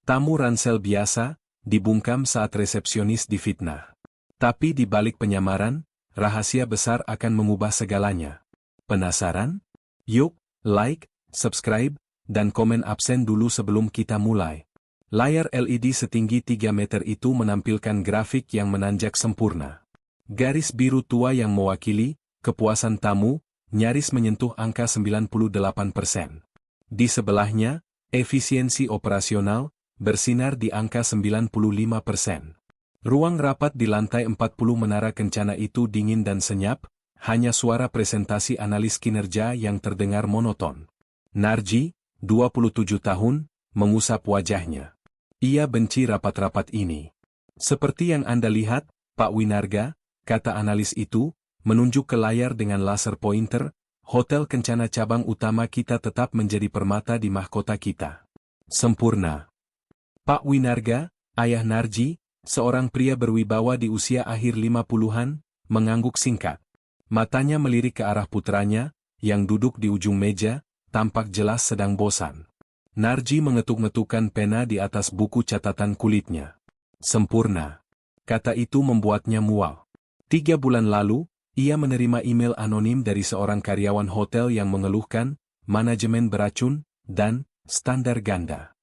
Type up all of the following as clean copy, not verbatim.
Tamu ransel biasa, dibungkam saat resepsionis difitnah. Tapi di balik penyamaran, rahasia besar akan mengubah segalanya. Penasaran? Yuk, like, subscribe, dan komen absen dulu sebelum kita mulai. Layar LED setinggi 3 meter itu menampilkan grafik yang menanjak sempurna. Garis biru tua yang mewakili kepuasan tamu, nyaris menyentuh angka 98%. Di sebelahnya, efisiensi operasional, bersinar di angka 95%. Ruang rapat di lantai 40 menara kencana itu dingin dan senyap, hanya suara presentasi analis kinerja yang terdengar monoton. Narji, 27 tahun, mengusap wajahnya. Ia benci rapat-rapat ini. Seperti yang Anda lihat, Pak Winarga, kata analis itu, menunjuk ke layar dengan laser pointer, Hotel Kencana cabang utama kita tetap menjadi permata di mahkota kita. Sempurna. Pak Winarga, ayah Narji, seorang pria berwibawa di usia akhir 50-an, mengangguk singkat. Matanya melirik ke arah putranya, yang duduk di ujung meja, tampak jelas sedang bosan. Narji mengetuk-ngetukkan pena di atas buku catatan kulitnya. Sempurna. Kata itu membuatnya mual. 3 bulan lalu, ia menerima email anonim dari seorang karyawan hotel yang mengeluhkan, manajemen beracun, dan standar ganda.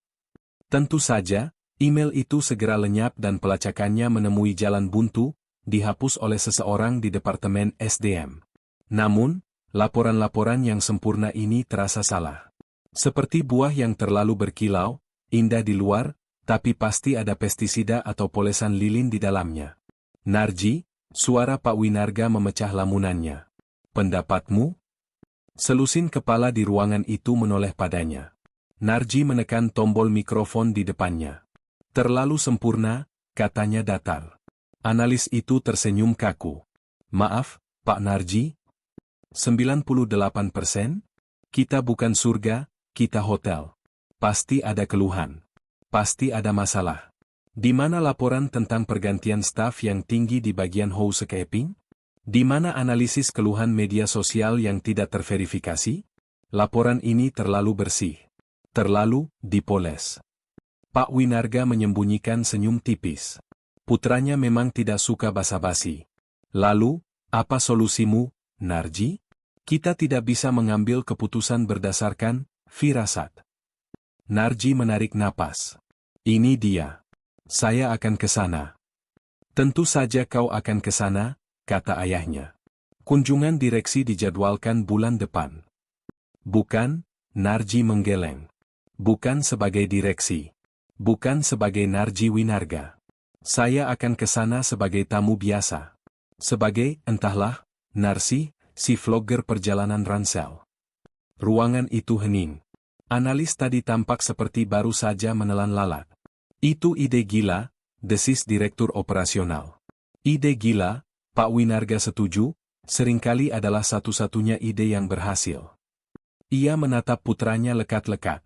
Tentu saja, email itu segera lenyap dan pelacakannya menemui jalan buntu, dihapus oleh seseorang di Departemen SDM. Namun, laporan-laporan yang sempurna ini terasa salah. Seperti buah yang terlalu berkilau, indah di luar, tapi pasti ada pestisida atau polesan lilin di dalamnya. Narji, suara Pak Winarga memecah lamunannya. Pendapatmu? Selusin kepala di ruangan itu menoleh padanya. Narji menekan tombol mikrofon di depannya. Terlalu sempurna, katanya datar. Analis itu tersenyum kaku. Maaf, Pak Narji? 98%? Kita bukan surga, kita hotel. Pasti ada keluhan. Pasti ada masalah. Di mana laporan tentang pergantian staf yang tinggi di bagian housekeeping? Di mana analisis keluhan media sosial yang tidak terverifikasi? Laporan ini terlalu bersih. Terlalu dipoles. Pak Winarga menyembunyikan senyum tipis. Putranya memang tidak suka basa-basi. Lalu, apa solusimu, Narji? Kita tidak bisa mengambil keputusan berdasarkan firasat. Narji menarik napas. Ini dia. Saya akan ke sana. Tentu saja kau akan ke sana, kata ayahnya. Kunjungan direksi dijadwalkan bulan depan. Bukan, Narji menggeleng. Bukan sebagai direksi. Bukan sebagai Narji Winarga. Saya akan ke sana sebagai tamu biasa. Sebagai, entahlah, Narsi, si vlogger perjalanan ransel. Ruangan itu hening. Analis tadi tampak seperti baru saja menelan lalat. Itu ide gila, desis direktur operasional. Ide gila, Pak Winarga setuju, seringkali adalah satu-satunya ide yang berhasil. Ia menatap putranya lekat-lekat.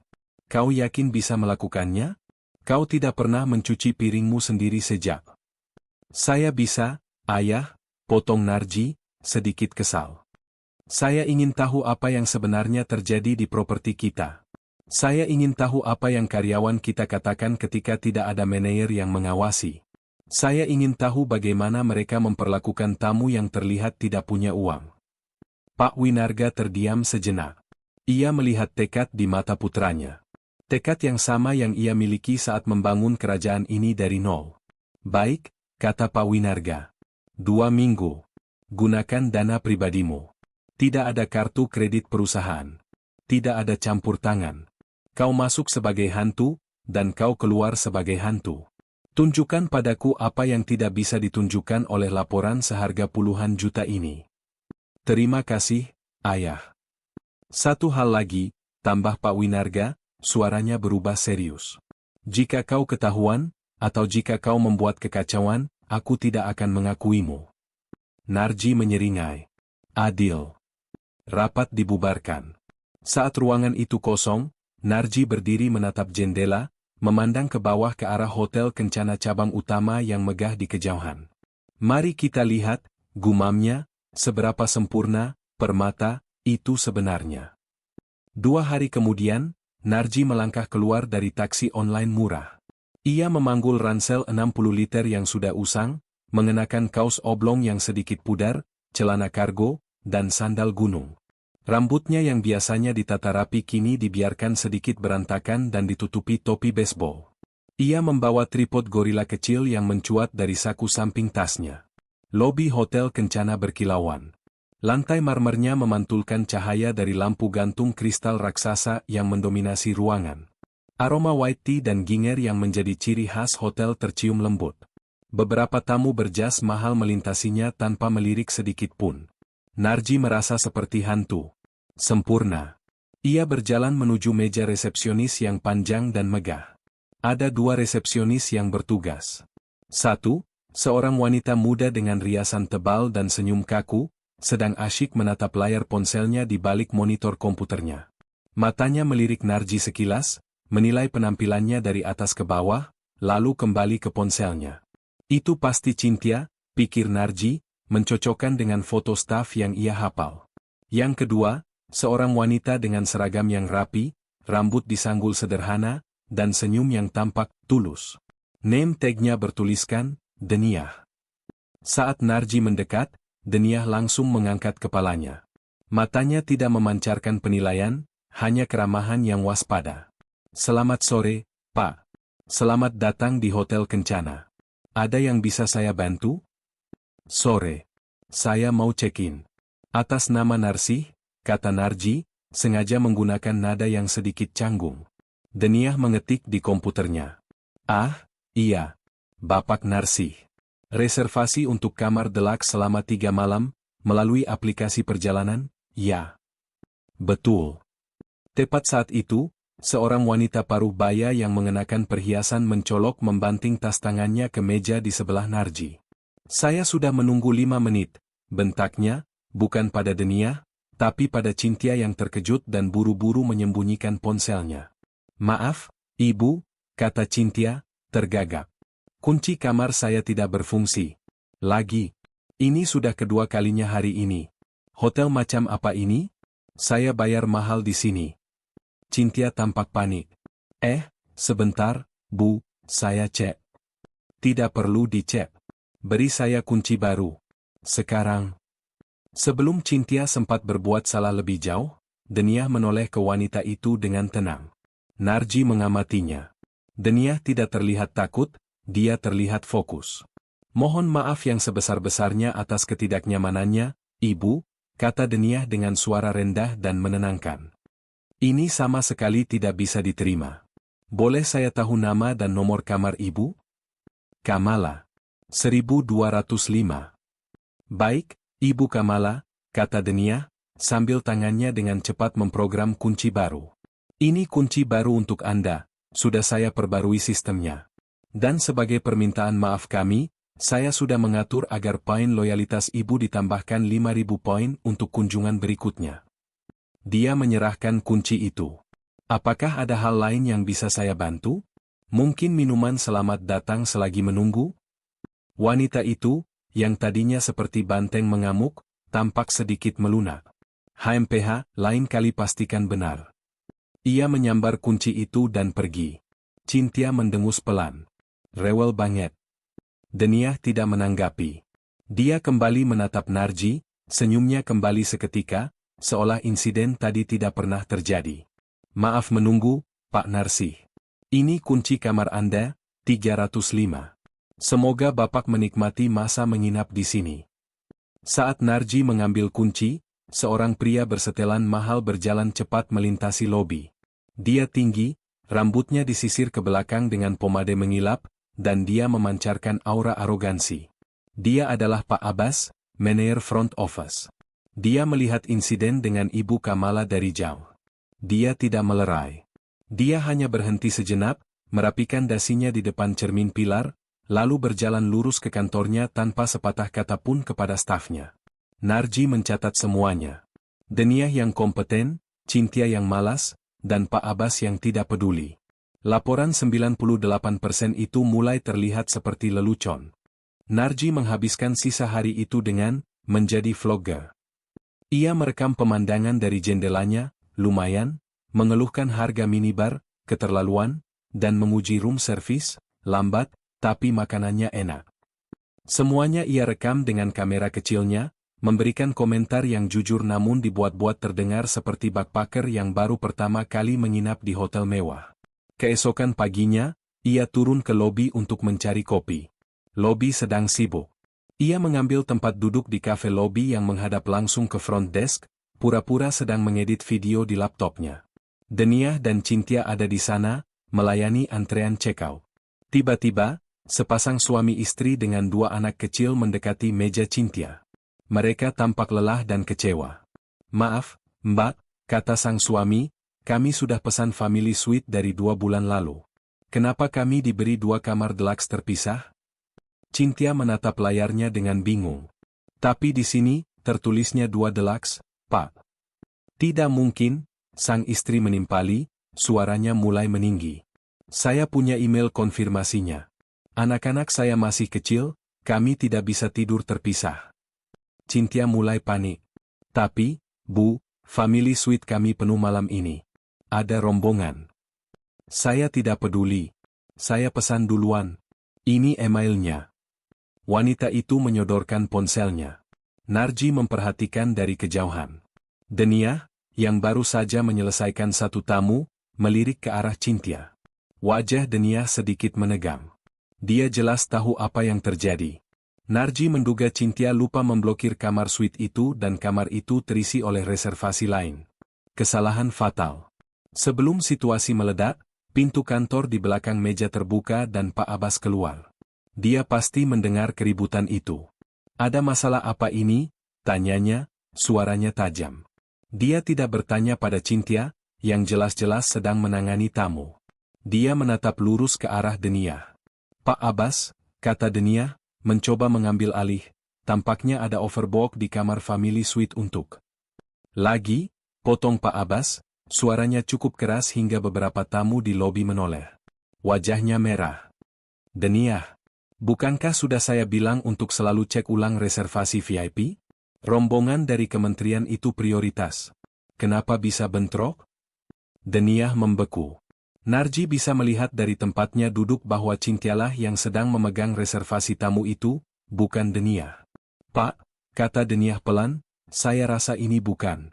Kau yakin bisa melakukannya? Kau tidak pernah mencuci piringmu sendiri sejak. Saya bisa, ayah, potong Narji, sedikit kesal. Saya ingin tahu apa yang sebenarnya terjadi di properti kita. Saya ingin tahu apa yang karyawan kita katakan ketika tidak ada manajer yang mengawasi. Saya ingin tahu bagaimana mereka memperlakukan tamu yang terlihat tidak punya uang. Pak Winarga terdiam sejenak. Ia melihat tekad di mata putranya. Tekad yang sama yang ia miliki saat membangun kerajaan ini dari nol. Baik, kata Pak Winarga. 2 minggu. Gunakan dana pribadimu. Tidak ada kartu kredit perusahaan. Tidak ada campur tangan. Kau masuk sebagai hantu, dan kau keluar sebagai hantu. Tunjukkan padaku apa yang tidak bisa ditunjukkan oleh laporan seharga puluhan juta ini. Terima kasih, ayah. Satu hal lagi, tambah Pak Winarga, suaranya berubah serius. Jika kau ketahuan, atau jika kau membuat kekacauan, aku tidak akan mengakuimu. Narji menyeringai. Adil. Rapat dibubarkan. Saat ruangan itu kosong, Narji berdiri menatap jendela, memandang ke bawah ke arah Hotel Kencana cabang utama yang megah di kejauhan. Mari kita lihat, gumamnya, seberapa sempurna, permata, itu sebenarnya. 2 hari kemudian, Narji melangkah keluar dari taksi online murah. Ia memanggul ransel 60 liter yang sudah usang, mengenakan kaos oblong yang sedikit pudar, celana kargo, dan sandal gunung. Rambutnya yang biasanya ditata rapi kini dibiarkan sedikit berantakan dan ditutupi topi baseball. Ia membawa tripod gorila kecil yang mencuat dari saku samping tasnya. Lobi hotel Kencana berkilauan. Lantai marmernya memantulkan cahaya dari lampu gantung kristal raksasa yang mendominasi ruangan. Aroma white tea dan ginger yang menjadi ciri khas hotel tercium lembut. Beberapa tamu berjas mahal melintasinya tanpa melirik sedikit pun. Narji merasa seperti hantu. Sempurna. Ia berjalan menuju meja resepsionis yang panjang dan megah. Ada 2 resepsionis yang bertugas. 1. Seorang wanita muda dengan riasan tebal dan senyum kaku, sedang asyik menatap layar ponselnya di balik monitor komputernya. Matanya melirik Narji sekilas, menilai penampilannya dari atas ke bawah, lalu kembali ke ponselnya. Itu pasti Cynthia, pikir Narji, mencocokkan dengan foto staf yang ia hafal. Yang kedua, seorang wanita dengan seragam yang rapi, rambut disanggul sederhana, dan senyum yang tampak tulus. Name tag-nya bertuliskan, Deniah. Saat Narji mendekat, Deniah langsung mengangkat kepalanya. Matanya tidak memancarkan penilaian, hanya keramahan yang waspada. Selamat sore, Pak. Selamat datang di Hotel Kencana. Ada yang bisa saya bantu? Sore. Saya mau check-in. Atas nama Narsih, kata Narji, sengaja menggunakan nada yang sedikit canggung. Deniah mengetik di komputernya. Ah, iya. Bapak Narsih. Reservasi untuk kamar deluxe selama 3 malam, melalui aplikasi perjalanan? Ya. Betul. Tepat saat itu, seorang wanita paruh baya yang mengenakan perhiasan mencolok membanting tas tangannya ke meja di sebelah Narji. Saya sudah menunggu 5 menit, bentaknya, bukan pada Deniah, tapi pada Cynthia yang terkejut dan buru-buru menyembunyikan ponselnya. Maaf, Ibu, kata Cynthia, tergagap. Kunci kamar saya tidak berfungsi. Lagi. Ini sudah kedua kalinya hari ini. Hotel macam apa ini? Saya bayar mahal di sini. Cynthia tampak panik. Sebentar, Bu, saya cek. Tidak perlu dicek. Beri saya kunci baru. Sekarang. Sebelum Cynthia sempat berbuat salah lebih jauh, Deniah menoleh ke wanita itu dengan tenang. Narji mengamatinya. Deniah tidak terlihat takut, dia terlihat fokus. Mohon maaf yang sebesar-besarnya atas ketidaknyamanannya, Ibu, kata Deniah dengan suara rendah dan menenangkan. Ini sama sekali tidak bisa diterima. Boleh saya tahu nama dan nomor kamar Ibu? Kamala. 1205. Baik, Ibu Kamala, kata Deniah, sambil tangannya dengan cepat memprogram kunci baru. Ini kunci baru untuk Anda, sudah saya perbarui sistemnya. Dan sebagai permintaan maaf kami, saya sudah mengatur agar poin loyalitas Ibu ditambahkan 5.000 poin untuk kunjungan berikutnya. Dia menyerahkan kunci itu. Apakah ada hal lain yang bisa saya bantu? Mungkin minuman selamat datang selagi menunggu? Wanita itu, yang tadinya seperti banteng mengamuk, tampak sedikit melunak. HMPH, lain kali pastikan benar. Ia menyambar kunci itu dan pergi. Cynthia mendengus pelan. Rewel banget. Deniah tidak menanggapi. Dia kembali menatap Narji, senyumnya kembali seketika, seolah insiden tadi tidak pernah terjadi. Maaf menunggu, Pak Narsih. Ini kunci kamar Anda, 305. Semoga Bapak menikmati masa menginap di sini. Saat Narji mengambil kunci, seorang pria bersetelan mahal berjalan cepat melintasi lobi. Dia tinggi, rambutnya disisir ke belakang dengan pomade mengilap, dan dia memancarkan aura arogansi. Dia adalah Pak Abbas, manajer front office. Dia melihat insiden dengan Ibu Kamala dari jauh. Dia tidak melerai. Dia hanya berhenti sejenak, merapikan dasinya di depan cermin pilar, lalu berjalan lurus ke kantornya tanpa sepatah kata pun kepada stafnya. Narji mencatat semuanya. Deniah yang kompeten, Cynthia yang malas, dan Pak Abbas yang tidak peduli. Laporan 98% itu mulai terlihat seperti lelucon. Narji menghabiskan sisa hari itu dengan menjadi vlogger. Ia merekam pemandangan dari jendelanya, lumayan, mengeluhkan harga minibar, keterlaluan, dan memuji room service, lambat, tapi makanannya enak. Semuanya ia rekam dengan kamera kecilnya, memberikan komentar yang jujur namun dibuat-buat terdengar seperti backpacker yang baru pertama kali menginap di hotel mewah. Keesokan paginya, ia turun ke lobi untuk mencari kopi. Lobi sedang sibuk. Ia mengambil tempat duduk di kafe lobi yang menghadap langsung ke front desk, pura-pura sedang mengedit video di laptopnya. Denia dan Cynthia ada di sana, melayani antrean check-out. Tiba-tiba, sepasang suami istri dengan dua anak kecil mendekati meja Cynthia. Mereka tampak lelah dan kecewa. "Maaf, Mbak," kata sang suami, "kami sudah pesan family suite dari 2 bulan lalu. Kenapa kami diberi 2 kamar deluxe terpisah?" Cynthia menatap layarnya dengan bingung. "Tapi di sini, tertulisnya 2 deluxe, Pak." "Tidak mungkin," sang istri menimpali, suaranya mulai meninggi. "Saya punya email konfirmasinya. Anak-anak saya masih kecil, kami tidak bisa tidur terpisah." Cynthia mulai panik. "Tapi, Bu, family suite kami penuh malam ini. Ada rombongan." "Saya tidak peduli. Saya pesan duluan. Ini emailnya." Wanita itu menyodorkan ponselnya. Narji memperhatikan dari kejauhan. Denia, yang baru saja menyelesaikan satu tamu, melirik ke arah Cynthia. Wajah Denia sedikit menegang. Dia jelas tahu apa yang terjadi. Narji menduga Cynthia lupa memblokir kamar suite itu dan kamar itu terisi oleh reservasi lain. Kesalahan fatal. Sebelum situasi meledak, pintu kantor di belakang meja terbuka dan Pak Abbas keluar. Dia pasti mendengar keributan itu. "Ada masalah apa ini?" tanyanya, suaranya tajam. Dia tidak bertanya pada Cynthia, yang jelas-jelas sedang menangani tamu. Dia menatap lurus ke arah Denia. "Pak Abbas," kata Denia, mencoba mengambil alih, "tampaknya ada overbook di kamar family suite untuk." "Lagi?" potong Pak Abbas, suaranya cukup keras hingga beberapa tamu di lobi menoleh. Wajahnya merah. "Denia, bukankah sudah saya bilang untuk selalu cek ulang reservasi VIP? Rombongan dari kementerian itu prioritas. Kenapa bisa bentrok?" Denia membeku. Narji bisa melihat dari tempatnya duduk bahwa Cynthialah yang sedang memegang reservasi tamu itu, bukan Denia. "Pak," kata Denia pelan, "saya rasa ini bukan."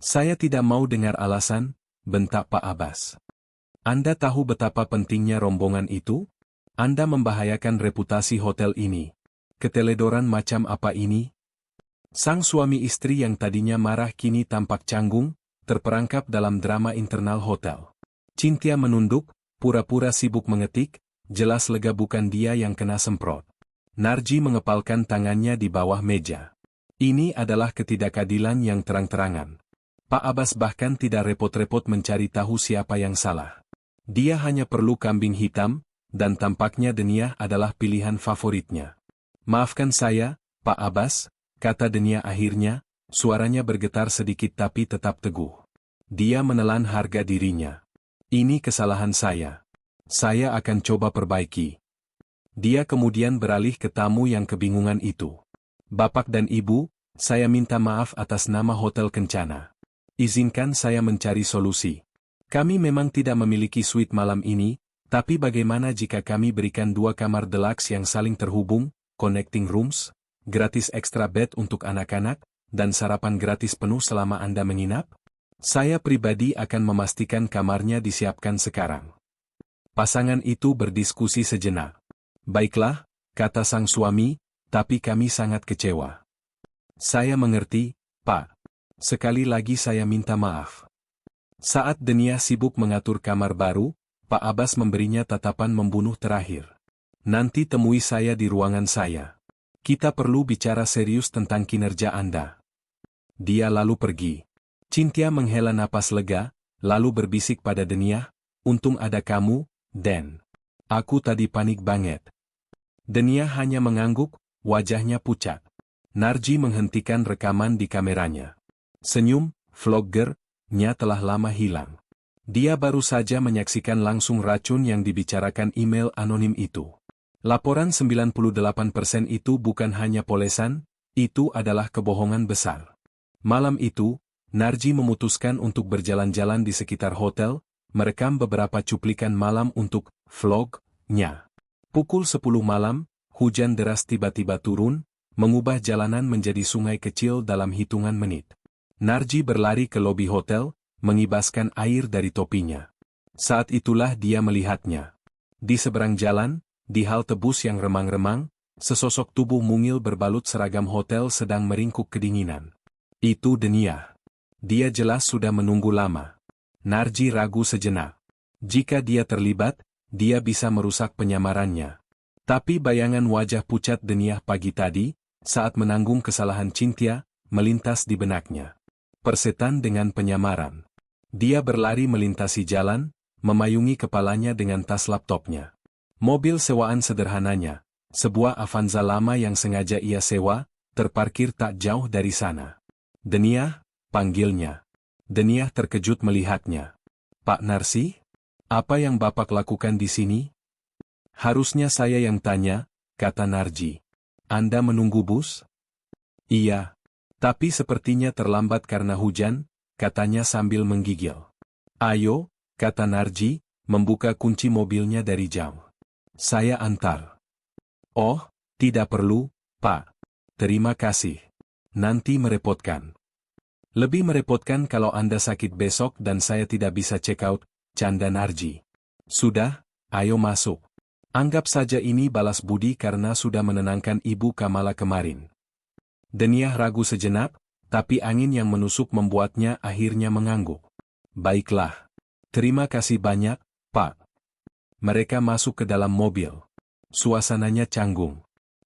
"Saya tidak mau dengar alasan," bentak Pak Abbas. "Anda tahu betapa pentingnya rombongan itu? Anda membahayakan reputasi hotel ini. Keteledoran macam apa ini?" Sang suami istri yang tadinya marah kini tampak canggung, terperangkap dalam drama internal hotel. Cynthia menunduk, pura-pura sibuk mengetik, jelas lega bukan dia yang kena semprot. Narji mengepalkan tangannya di bawah meja. Ini adalah ketidakadilan yang terang-terangan. Pak Abbas bahkan tidak repot-repot mencari tahu siapa yang salah. Dia hanya perlu kambing hitam, dan tampaknya Denia adalah pilihan favoritnya. "Maafkan saya, Pak Abbas," kata Denia akhirnya, suaranya bergetar sedikit tapi tetap teguh. Dia menelan harga dirinya. "Ini kesalahan saya. Saya akan coba perbaiki." Dia kemudian beralih ke tamu yang kebingungan itu. "Bapak dan Ibu, saya minta maaf atas nama Hotel Kencana. Izinkan saya mencari solusi. Kami memang tidak memiliki suite malam ini, tapi bagaimana jika kami berikan 2 kamar deluxe yang saling terhubung, connecting rooms, gratis extra bed untuk anak-anak, dan sarapan gratis penuh selama Anda menginap? Saya pribadi akan memastikan kamarnya disiapkan sekarang." Pasangan itu berdiskusi sejenak. "Baiklah," kata sang suami, "tapi kami sangat kecewa." "Saya mengerti, Pak. Sekali lagi saya minta maaf." Saat Denia sibuk mengatur kamar baru, Pak Abbas memberinya tatapan membunuh terakhir. "Nanti temui saya di ruangan saya. Kita perlu bicara serius tentang kinerja Anda." Dia lalu pergi. Cynthia menghela napas lega, lalu berbisik pada Denia, "Untung ada kamu, Den. Aku tadi panik banget." Denia hanya mengangguk, wajahnya pucat. Narji menghentikan rekaman di kameranya. Senyum, vlogger-nya telah lama hilang. Dia baru saja menyaksikan langsung racun yang dibicarakan email anonim itu. Laporan 98% itu bukan hanya polesan, itu adalah kebohongan besar. Malam itu, Narji memutuskan untuk berjalan-jalan di sekitar hotel, merekam beberapa cuplikan malam untuk vlog-nya. Pukul 10 malam, hujan deras tiba-tiba turun, mengubah jalanan menjadi sungai kecil dalam hitungan menit. Narji berlari ke lobi hotel, mengibaskan air dari topinya. Saat itulah dia melihatnya. Di seberang jalan, di halte bus yang remang-remang, sesosok tubuh mungil berbalut seragam hotel sedang meringkuk kedinginan. Itu Denia. Dia jelas sudah menunggu lama. Narji ragu sejenak. Jika dia terlibat, dia bisa merusak penyamarannya. Tapi bayangan wajah pucat Denia pagi tadi, saat menanggung kesalahan Cynthia, melintas di benaknya. Persetan dengan penyamaran. Dia berlari melintasi jalan, memayungi kepalanya dengan tas laptopnya. Mobil sewaan sederhananya, sebuah Avanza lama yang sengaja ia sewa, terparkir tak jauh dari sana. Denia, panggilnya. Denia terkejut melihatnya. Pak Narsi? Apa yang Bapak lakukan di sini? Harusnya saya yang tanya, kata Narji. Anda menunggu bus? Iya. Tapi sepertinya terlambat karena hujan, katanya sambil menggigil. Ayo, kata Narji, membuka kunci mobilnya dari jauh. Saya antar. Oh, tidak perlu, Pak. Terima kasih. Nanti merepotkan. Lebih merepotkan kalau Anda sakit besok dan saya tidak bisa check out, canda Narji. Sudah, ayo masuk. Anggap saja ini balas budi karena sudah menenangkan Ibu Kamala kemarin. Denia ragu sejenak, tapi angin yang menusuk membuatnya akhirnya mengangguk. Baiklah. Terima kasih banyak, Pak. Mereka masuk ke dalam mobil. Suasananya canggung.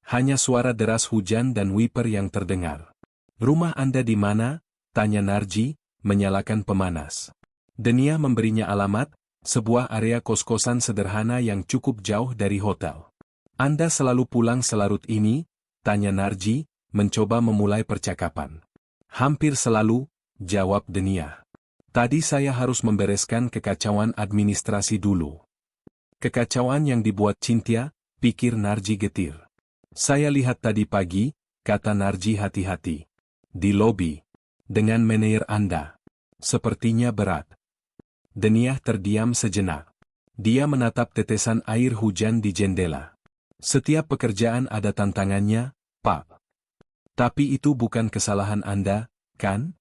Hanya suara deras hujan dan wiper yang terdengar. Rumah Anda di mana? Tanya Narji, menyalakan pemanas. Denia memberinya alamat, sebuah area kos-kosan sederhana yang cukup jauh dari hotel. Anda selalu pulang selarut ini? Tanya Narji, mencoba memulai percakapan. Hampir selalu, jawab Denia. Tadi saya harus membereskan kekacauan administrasi dulu. Kekacauan yang dibuat Cynthia, pikir Narji getir. Saya lihat tadi pagi, kata Narji hati-hati. Di lobi. Dengan manajer Anda. Sepertinya berat. Denia terdiam sejenak. Dia menatap tetesan air hujan di jendela. Setiap pekerjaan ada tantangannya, Pak. Tapi itu bukan kesalahan Anda, kan?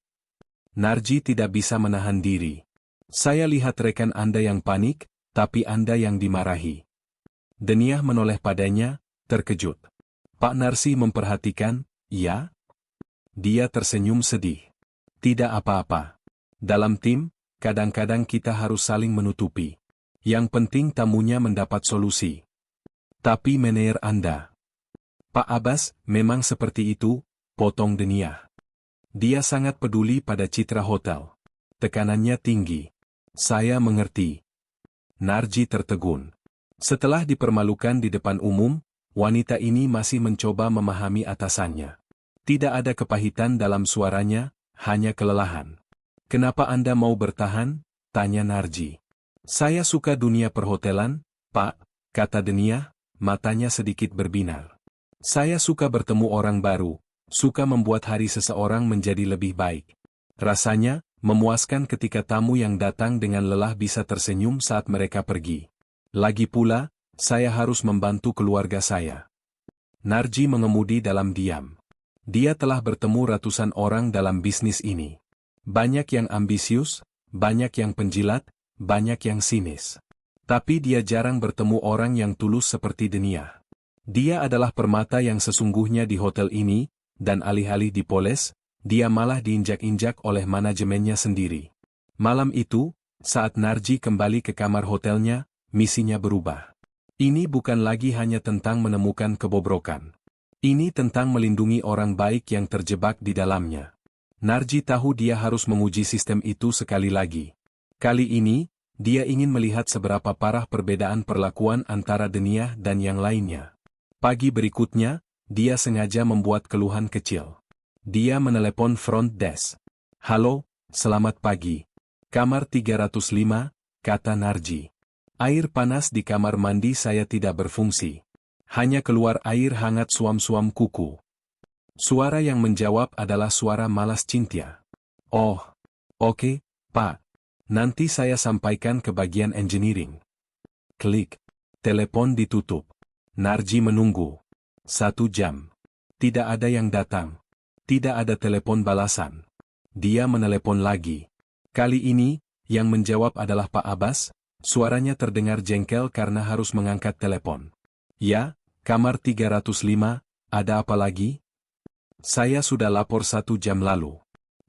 Narji tidak bisa menahan diri. Saya lihat rekan Anda yang panik, tapi Anda yang dimarahi. Denia menoleh padanya, terkejut. Pak Narsi memperhatikan, ya? Dia tersenyum sedih. Tidak apa-apa. Dalam tim, kadang-kadang kita harus saling menutupi. Yang penting tamunya mendapat solusi. Tapi manajer Anda. Pak Abbas, memang seperti itu, potong Denia. Dia sangat peduli pada citra hotel. Tekanannya tinggi. Saya mengerti. Narji tertegun. Setelah dipermalukan di depan umum, wanita ini masih mencoba memahami atasannya. Tidak ada kepahitan dalam suaranya, hanya kelelahan. Kenapa Anda mau bertahan? Tanya Narji. Saya suka dunia perhotelan, Pak, kata Denia, matanya sedikit berbinar. Saya suka bertemu orang baru, suka membuat hari seseorang menjadi lebih baik. Rasanya, memuaskan ketika tamu yang datang dengan lelah bisa tersenyum saat mereka pergi. Lagi pula, saya harus membantu keluarga saya. Narji mengemudi dalam diam. Dia telah bertemu ratusan orang dalam bisnis ini. Banyak yang ambisius, banyak yang penjilat, banyak yang sinis. Tapi dia jarang bertemu orang yang tulus seperti Denia. Dia adalah permata yang sesungguhnya di hotel ini, dan alih-alih dipoles, dia malah diinjak-injak oleh manajemennya sendiri. Malam itu, saat Narji kembali ke kamar hotelnya, misinya berubah. Ini bukan lagi hanya tentang menemukan kebobrokan. Ini tentang melindungi orang baik yang terjebak di dalamnya. Narji tahu dia harus menguji sistem itu sekali lagi. Kali ini, dia ingin melihat seberapa parah perbedaan perlakuan antara Denia dan yang lainnya. Pagi berikutnya, dia sengaja membuat keluhan kecil. Dia menelepon front desk. Halo, selamat pagi. Kamar 305, kata Narji. Air panas di kamar mandi saya tidak berfungsi. Hanya keluar air hangat suam-suam kuku. Suara yang menjawab adalah suara malas Cynthia. Oh, oke, Pak. Nanti saya sampaikan ke bagian engineering. Klik. Telepon ditutup. Narji menunggu. 1 jam. Tidak ada yang datang. Tidak ada telepon balasan. Dia menelepon lagi. Kali ini, yang menjawab adalah Pak Abbas. Suaranya terdengar jengkel karena harus mengangkat telepon. Ya, kamar 305, ada apa lagi? Saya sudah lapor 1 jam lalu.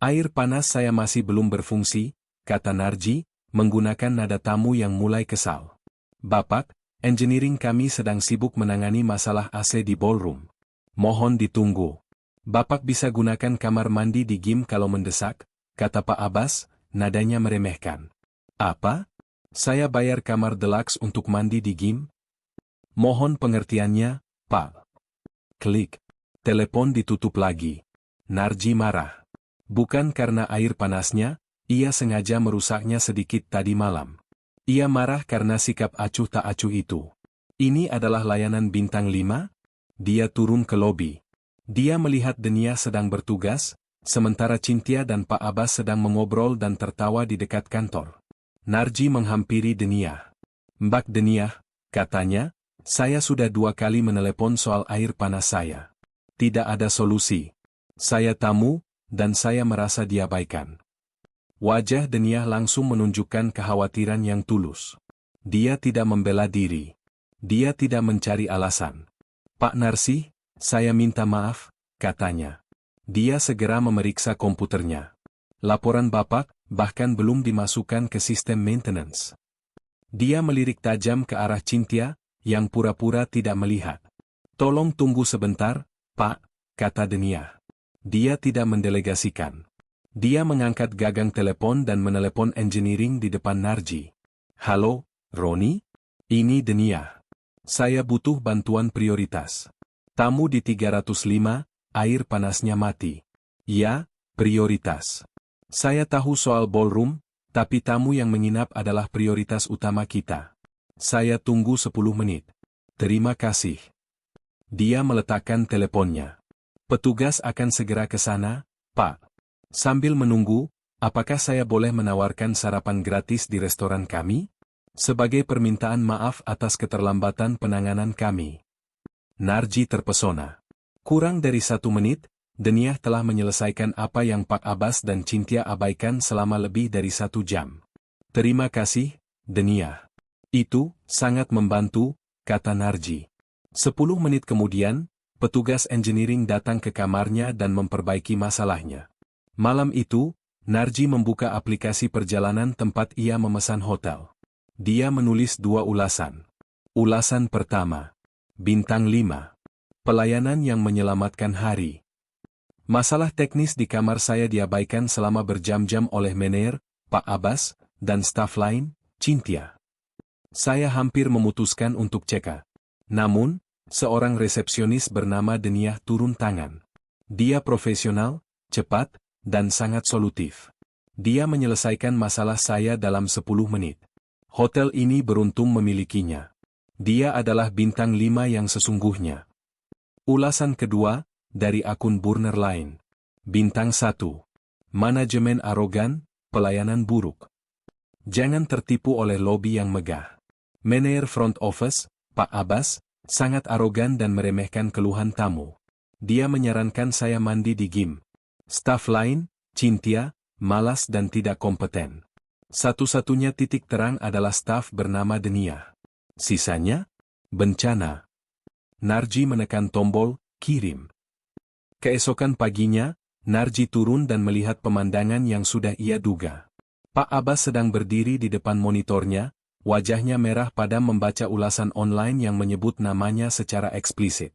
Air panas saya masih belum berfungsi, kata Narji, menggunakan nada tamu yang mulai kesal. Bapak, engineering kami sedang sibuk menangani masalah AC di ballroom. Mohon ditunggu. Bapak bisa gunakan kamar mandi di gym kalau mendesak, kata Pak Abbas, nadanya meremehkan. Apa? Saya bayar kamar deluxe untuk mandi di gym? Mohon pengertiannya, Pak. Klik. Telepon ditutup lagi. Narji marah. Bukan karena air panasnya, ia sengaja merusaknya sedikit tadi malam. Ia marah karena sikap acuh tak acuh itu. Ini adalah layanan bintang 5? Dia turun ke lobi. Dia melihat Denia sedang bertugas, sementara Cynthia dan Pak Abbas sedang mengobrol dan tertawa di dekat kantor. Narji menghampiri Denia. Mbak Denia, katanya, saya sudah 2 kali menelepon soal air panas saya. Tidak ada solusi. Saya tamu, dan saya merasa diabaikan. Wajah Denia langsung menunjukkan kekhawatiran yang tulus. Dia tidak membela diri. Dia tidak mencari alasan. Pak Narsi, saya minta maaf, katanya. Dia segera memeriksa komputernya. Laporan Bapak, bahkan belum dimasukkan ke sistem maintenance. Dia melirik tajam ke arah Cynthia, yang pura-pura tidak melihat. Tolong tunggu sebentar, Pak, kata Denia. Dia tidak mendelegasikan. Dia mengangkat gagang telepon dan menelepon engineering di depan Narji. Halo, Roni? Ini Denia. Saya butuh bantuan prioritas. Tamu di 305, air panasnya mati. Ya, prioritas. Saya tahu soal ballroom, tapi tamu yang menginap adalah prioritas utama kita. Saya tunggu 10 menit. Terima kasih. Dia meletakkan teleponnya. Petugas akan segera ke sana, Pak. Sambil menunggu, apakah saya boleh menawarkan sarapan gratis di restoran kami? Sebagai permintaan maaf atas keterlambatan penanganan kami. Narji terpesona. Kurang dari 1 menit, Denia telah menyelesaikan apa yang Pak Abbas dan Cynthia abaikan selama lebih dari 1 jam. Terima kasih, Denia. Itu sangat membantu, kata Narji. 10 menit kemudian, petugas engineering datang ke kamarnya dan memperbaiki masalahnya. Malam itu, Narji membuka aplikasi perjalanan tempat ia memesan hotel. Dia menulis 2 ulasan. Ulasan pertama. Bintang 5. Pelayanan yang menyelamatkan hari. Masalah teknis di kamar saya diabaikan selama berjam-jam oleh Mener, Pak Abbas, dan staf lain, Cynthia. Saya hampir memutuskan untuk cek. Namun, seorang resepsionis bernama Denia turun tangan. Dia profesional, cepat, dan sangat solutif. Dia menyelesaikan masalah saya dalam 10 menit. Hotel ini beruntung memilikinya. Dia adalah bintang 5 yang sesungguhnya. Ulasan kedua, dari akun burner lain. Bintang 1. Manajemen arogan, pelayanan buruk. Jangan tertipu oleh lobi yang megah. Manajer front office, Pak Abbas, sangat arogan dan meremehkan keluhan tamu. Dia menyarankan saya mandi di gym. Staf lain, Cynthia, malas dan tidak kompeten. Satu-satunya titik terang adalah staf bernama Denia. Sisanya? Bencana. Narji menekan tombol, kirim. Keesokan paginya, Narji turun dan melihat pemandangan yang sudah ia duga. Pak Abbas sedang berdiri di depan monitornya, wajahnya merah padam membaca ulasan online yang menyebut namanya secara eksplisit.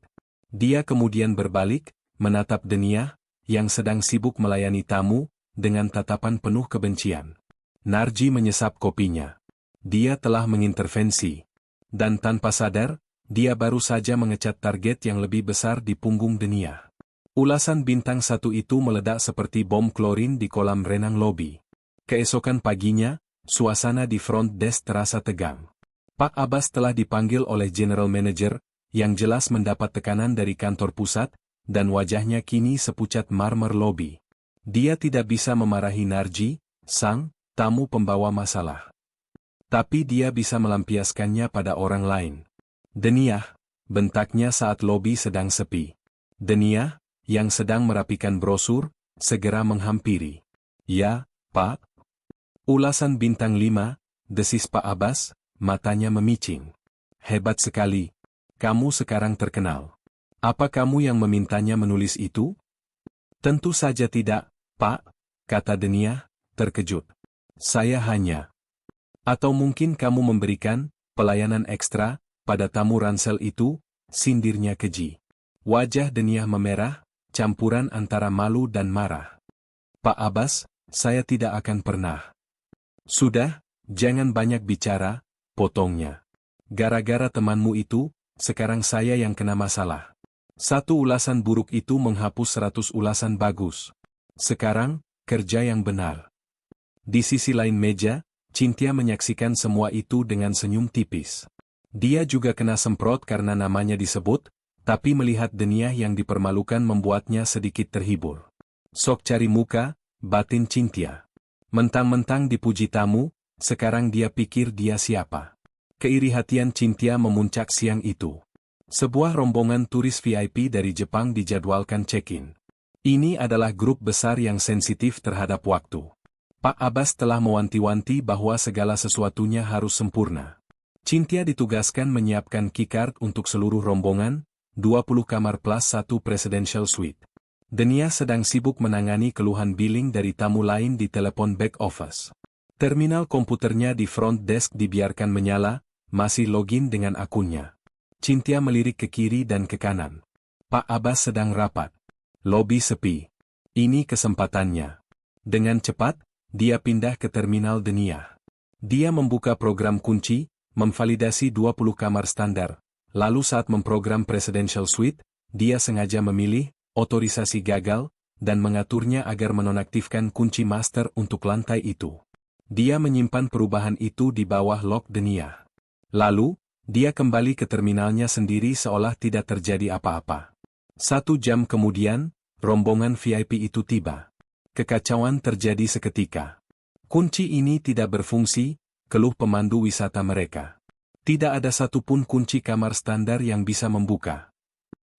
Dia kemudian berbalik, menatap Denia, yang sedang sibuk melayani tamu, dengan tatapan penuh kebencian. Narji menyesap kopinya. Dia telah mengintervensi. Dan tanpa sadar, dia baru saja mengecat target yang lebih besar di punggung Denia. Ulasan bintang 1 itu meledak seperti bom klorin di kolam renang lobi. Keesokan paginya, suasana di front desk terasa tegang. Pak Abbas telah dipanggil oleh General Manager, yang jelas mendapat tekanan dari kantor pusat, dan wajahnya kini sepucat marmer lobi. Dia tidak bisa memarahi Narji, sang tamu pembawa masalah. Tapi dia bisa melampiaskannya pada orang lain. Denia, bentaknya saat lobi sedang sepi. Denia, yang sedang merapikan brosur, segera menghampiri. Ya, Pak. Ulasan bintang 5, desis Pak Abbas, matanya memicing. Hebat sekali. Kamu sekarang terkenal. Apa kamu yang memintanya menulis itu? Tentu saja tidak, Pak, kata Denia, terkejut. Saya hanya. Atau mungkin kamu memberikan pelayanan ekstra pada tamu ransel itu, sindirnya keji. Wajah Denia memerah, campuran antara malu dan marah. Pak Abbas, saya tidak akan pernah. Sudah, jangan banyak bicara, potongnya. Gara-gara temanmu itu, sekarang saya yang kena masalah. Satu ulasan buruk itu menghapus 100 ulasan bagus. Sekarang, kerja yang benar. Di sisi lain meja, Cynthia menyaksikan semua itu dengan senyum tipis. Dia juga kena semprot karena namanya disebut, tapi melihat Denia yang dipermalukan membuatnya sedikit terhibur. Sok cari muka, batin Cynthia. Mentang-mentang dipuji tamu, sekarang dia pikir dia siapa. Keiri hatian Cynthia memuncak siang itu. Sebuah rombongan turis VIP dari Jepang dijadwalkan check-in. Ini adalah grup besar yang sensitif terhadap waktu. Pak Abbas telah mewanti-wanti bahwa segala sesuatunya harus sempurna. Cynthia ditugaskan menyiapkan keycard untuk seluruh rombongan, 20 kamar plus 1 presidential suite. Denia sedang sibuk menangani keluhan billing dari tamu lain di telepon back office. Terminal komputernya di front desk dibiarkan menyala, masih login dengan akunnya. Cynthia melirik ke kiri dan ke kanan. Pak Abbas sedang rapat. Lobi sepi. Ini kesempatannya. Dengan cepat, dia pindah ke terminal Denia. Dia membuka program kunci, memvalidasi 20 kamar standar. Lalu saat memprogram Presidential Suite, dia sengaja memilih otorisasi gagal dan mengaturnya agar menonaktifkan kunci master untuk lantai itu. Dia menyimpan perubahan itu di bawah lock Denia. Lalu, dia kembali ke terminalnya sendiri seolah tidak terjadi apa-apa. 1 jam kemudian, rombongan VIP itu tiba. Kekacauan terjadi seketika. Kunci ini tidak berfungsi, keluh pemandu wisata mereka. Tidak ada satupun kunci kamar standar yang bisa membuka.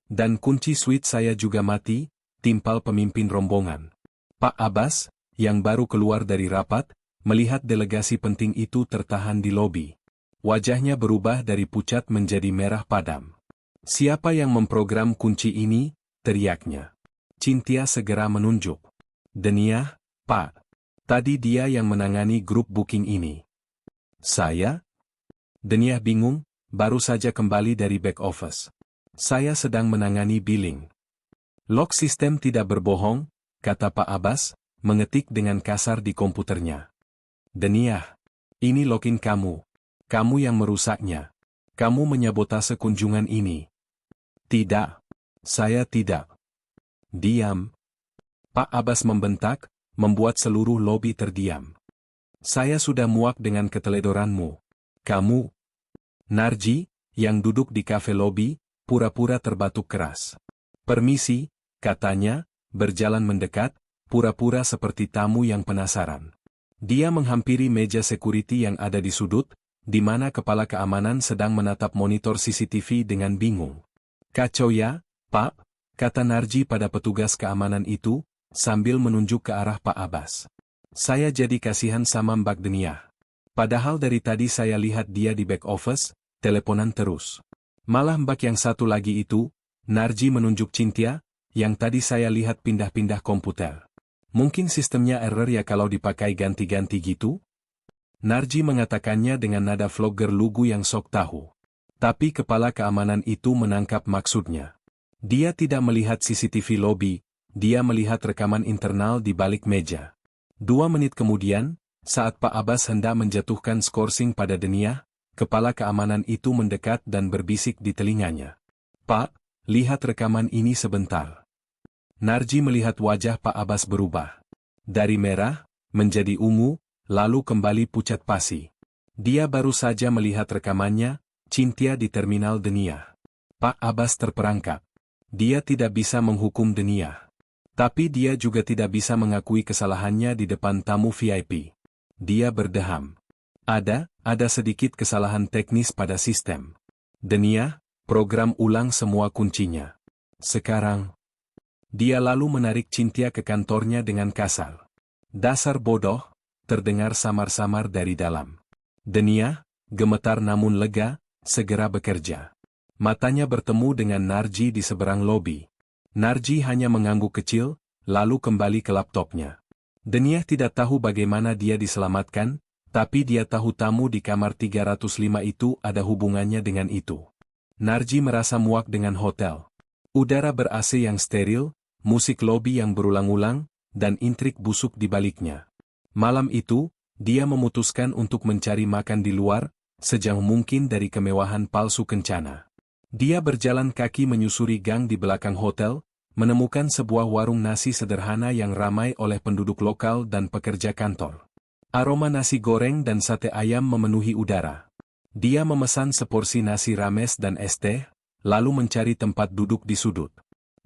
Dan kunci suite saya juga mati, timpal pemimpin rombongan. Pak Abbas, yang baru keluar dari rapat, melihat delegasi penting itu tertahan di lobi. Wajahnya berubah dari pucat menjadi merah padam. Siapa yang memprogram kunci ini? Teriaknya. Cynthia segera menunjuk. Denia, Pak. Tadi dia yang menangani grup booking ini. Saya? Denia bingung, baru saja kembali dari back office. Saya sedang menangani billing. Lock sistem tidak berbohong, kata Pak Abbas, mengetik dengan kasar di komputernya. Denia, ini login kamu. Kamu yang merusaknya. Kamu menyabotase kunjungan ini. Tidak. Saya tidak. Diam. Pak Abbas membentak, membuat seluruh lobi terdiam. Saya sudah muak dengan keteledoranmu. Kamu, Narji, yang duduk di kafe lobi, pura-pura terbatuk keras. Permisi, katanya, berjalan mendekat, pura-pura seperti tamu yang penasaran. Dia menghampiri meja security yang ada di sudut, di mana kepala keamanan sedang menatap monitor CCTV dengan bingung. Kacau ya, Pak, kata Narji pada petugas keamanan itu, sambil menunjuk ke arah Pak Abbas. Saya jadi kasihan sama Mbak Denia. Padahal dari tadi saya lihat dia di back office, teleponan terus. Malah Mbak yang satu lagi itu, Narji menunjuk Cynthia, yang tadi saya lihat pindah-pindah komputer. Mungkin sistemnya error ya kalau dipakai ganti-ganti gitu? Narji mengatakannya dengan nada vlogger lugu yang sok tahu. Tapi kepala keamanan itu menangkap maksudnya. Dia tidak melihat CCTV lobby, dia melihat rekaman internal di balik meja. 2 menit kemudian, saat Pak Abbas hendak menjatuhkan skorsing pada Denia, kepala keamanan itu mendekat dan berbisik di telinganya. Pak, lihat rekaman ini sebentar. Narji melihat wajah Pak Abbas berubah. Dari merah, menjadi ungu, lalu kembali pucat pasi. Dia baru saja melihat rekamannya, Cynthia di terminal Denia. Pak Abbas terperangkap. Dia tidak bisa menghukum Denia. Tapi dia juga tidak bisa mengakui kesalahannya di depan tamu VIP. Dia berdeham. Ada sedikit kesalahan teknis pada sistem. Denia, Program ulang semua kuncinya. Sekarang. Dia lalu menarik Cynthia ke kantornya dengan kasar. Dasar bodoh, terdengar samar-samar dari dalam. Denia, gemetar namun lega, segera bekerja. Matanya bertemu dengan Narji di seberang lobi. Narji hanya mengangguk kecil, lalu kembali ke laptopnya. Denia tidak tahu bagaimana dia diselamatkan, tapi dia tahu tamu di kamar 305 itu ada hubungannya dengan itu. Narji merasa muak dengan hotel. Udara ber-AC yang steril, musik lobi yang berulang-ulang, dan intrik busuk di baliknya. Malam itu, dia memutuskan untuk mencari makan di luar, sejauh mungkin dari kemewahan palsu kencana. Dia berjalan kaki menyusuri gang di belakang hotel, menemukan sebuah warung nasi sederhana yang ramai oleh penduduk lokal dan pekerja kantor. Aroma nasi goreng dan sate ayam memenuhi udara. Dia memesan seporsi nasi rames dan es teh, lalu mencari tempat duduk di sudut.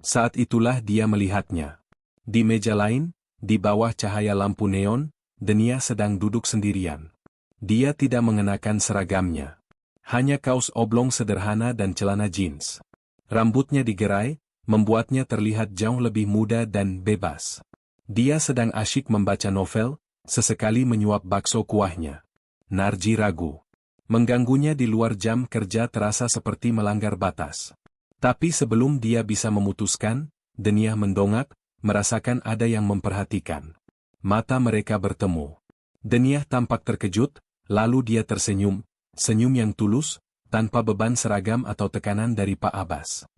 Saat itulah dia melihatnya. Di meja lain, di bawah cahaya lampu neon, Denia sedang duduk sendirian. Dia tidak mengenakan seragamnya. Hanya kaos oblong sederhana dan celana jeans. Rambutnya digerai, membuatnya terlihat jauh lebih muda dan bebas. Dia sedang asyik membaca novel, sesekali menyuap bakso kuahnya. Narji ragu. Mengganggunya di luar jam kerja terasa seperti melanggar batas. Tapi sebelum dia bisa memutuskan, Denia mendongak, merasakan ada yang memperhatikan. Mata mereka bertemu. Denia tampak terkejut, lalu dia tersenyum, senyum yang tulus, tanpa beban seragam atau tekanan dari Pak Abbas.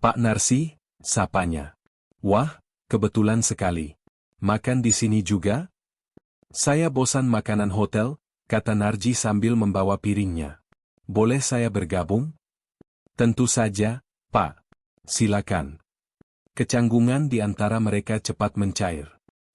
Pak Narsi, sapanya. Wah, kebetulan sekali. Makan di sini juga? Saya bosan makanan hotel, kata Narji sambil membawa piringnya. Boleh saya bergabung? Tentu saja, Pak. Silakan. Kecanggungan di antara mereka cepat mencair.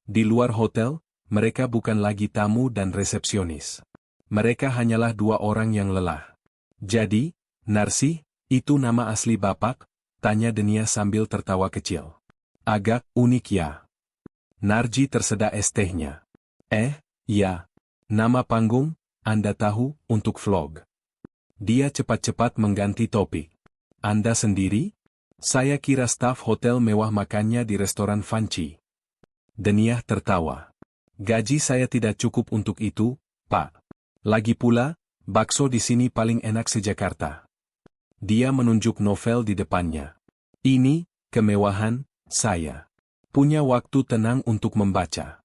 Di luar hotel, mereka bukan lagi tamu dan resepsionis. Mereka hanyalah dua orang yang lelah. Jadi, Narsi, itu nama asli Bapak? Tanya Denia sambil tertawa kecil. Agak unik ya. Narji terseda es tehnya. Ya. Nama panggung, Anda tahu, untuk vlog. Dia cepat-cepat mengganti topik. Anda sendiri? Saya kira staf hotel mewah makannya di restoran Fancy. Denia tertawa. Gaji saya tidak cukup untuk itu, Pak. Lagi pula, bakso di sini paling enak se-Jakarta. Dia menunjuk novel di depannya. Ini, kemewahan, saya. Punya waktu tenang untuk membaca.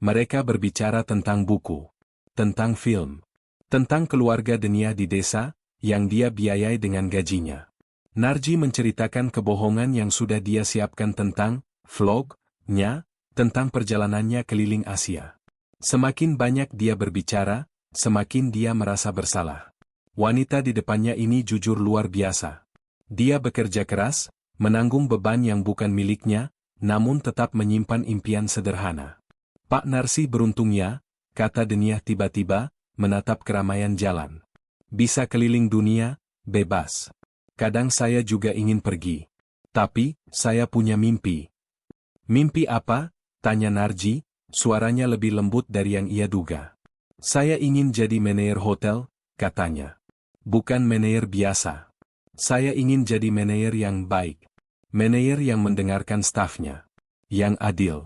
Mereka berbicara tentang buku. Tentang film. Tentang keluarga Denia di desa, yang dia biayai dengan gajinya. Narji menceritakan kebohongan yang sudah dia siapkan tentang vlog-nya, tentang perjalanannya keliling Asia. Semakin banyak dia berbicara, semakin dia merasa bersalah. Wanita di depannya ini jujur luar biasa. Dia bekerja keras, menanggung beban yang bukan miliknya, namun tetap menyimpan impian sederhana. Pak Narsi beruntung ya, kata Denia tiba-tiba, menatap keramaian jalan. Bisa keliling dunia, bebas. Kadang saya juga ingin pergi. Tapi, saya punya mimpi. Mimpi apa? Tanya Narji, suaranya lebih lembut dari yang ia duga. Saya ingin jadi manajer hotel, katanya. Bukan manajer biasa. Saya ingin jadi manajer yang baik. Manajer yang mendengarkan stafnya. Yang adil.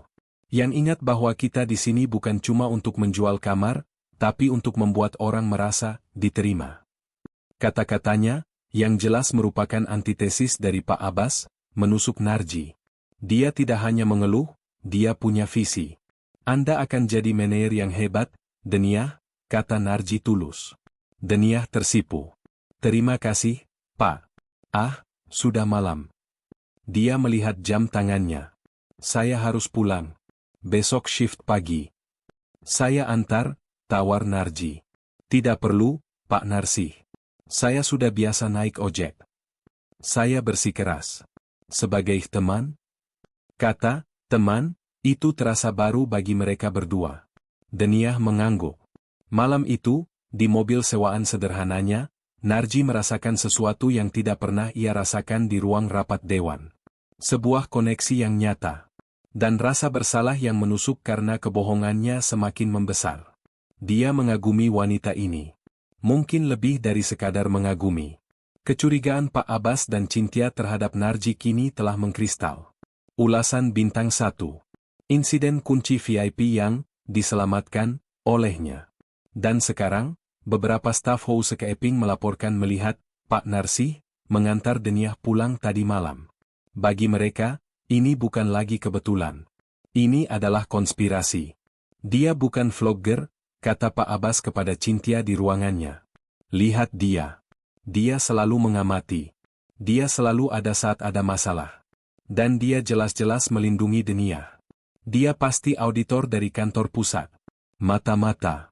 Yang ingat bahwa kita di sini bukan cuma untuk menjual kamar, tapi untuk membuat orang merasa diterima. Kata-katanya, yang jelas merupakan antitesis dari Pak Abbas, menusuk Narji. Dia tidak hanya mengeluh, dia punya visi. Anda akan jadi manajer yang hebat, Denia, kata Narji tulus. Denia tersipu. Terima kasih, Pak. Sudah malam. Dia melihat jam tangannya. Saya harus pulang. Besok shift pagi. Saya antar, tawar Narji. Tidak perlu, Pak Narsi. Saya sudah biasa naik ojek. Saya bersikeras. Sebagai teman? Kata, teman, itu terasa baru bagi mereka berdua. Denia mengangguk. Malam itu, di mobil sewaan sederhananya, Narji merasakan sesuatu yang tidak pernah ia rasakan di ruang rapat dewan. Sebuah koneksi yang nyata. Dan rasa bersalah yang menusuk karena kebohongannya semakin membesar. Dia mengagumi wanita ini. Mungkin lebih dari sekadar mengagumi. Kecurigaan Pak Abbas dan Cynthia terhadap Narji kini telah mengkristal. Ulasan Bintang 1. Insiden kunci VIP yang diselamatkan olehnya. Dan sekarang, beberapa staf housekeeping melaporkan melihat Pak Narsih mengantar Deniah pulang tadi malam. Bagi mereka, ini bukan lagi kebetulan. Ini adalah konspirasi. Dia bukan vlogger, kata Pak Abbas kepada Cynthia di ruangannya. Lihat dia. Dia selalu mengamati. Dia selalu ada saat ada masalah. Dan dia jelas-jelas melindungi Deniah. Dia pasti auditor dari kantor pusat. Mata-mata.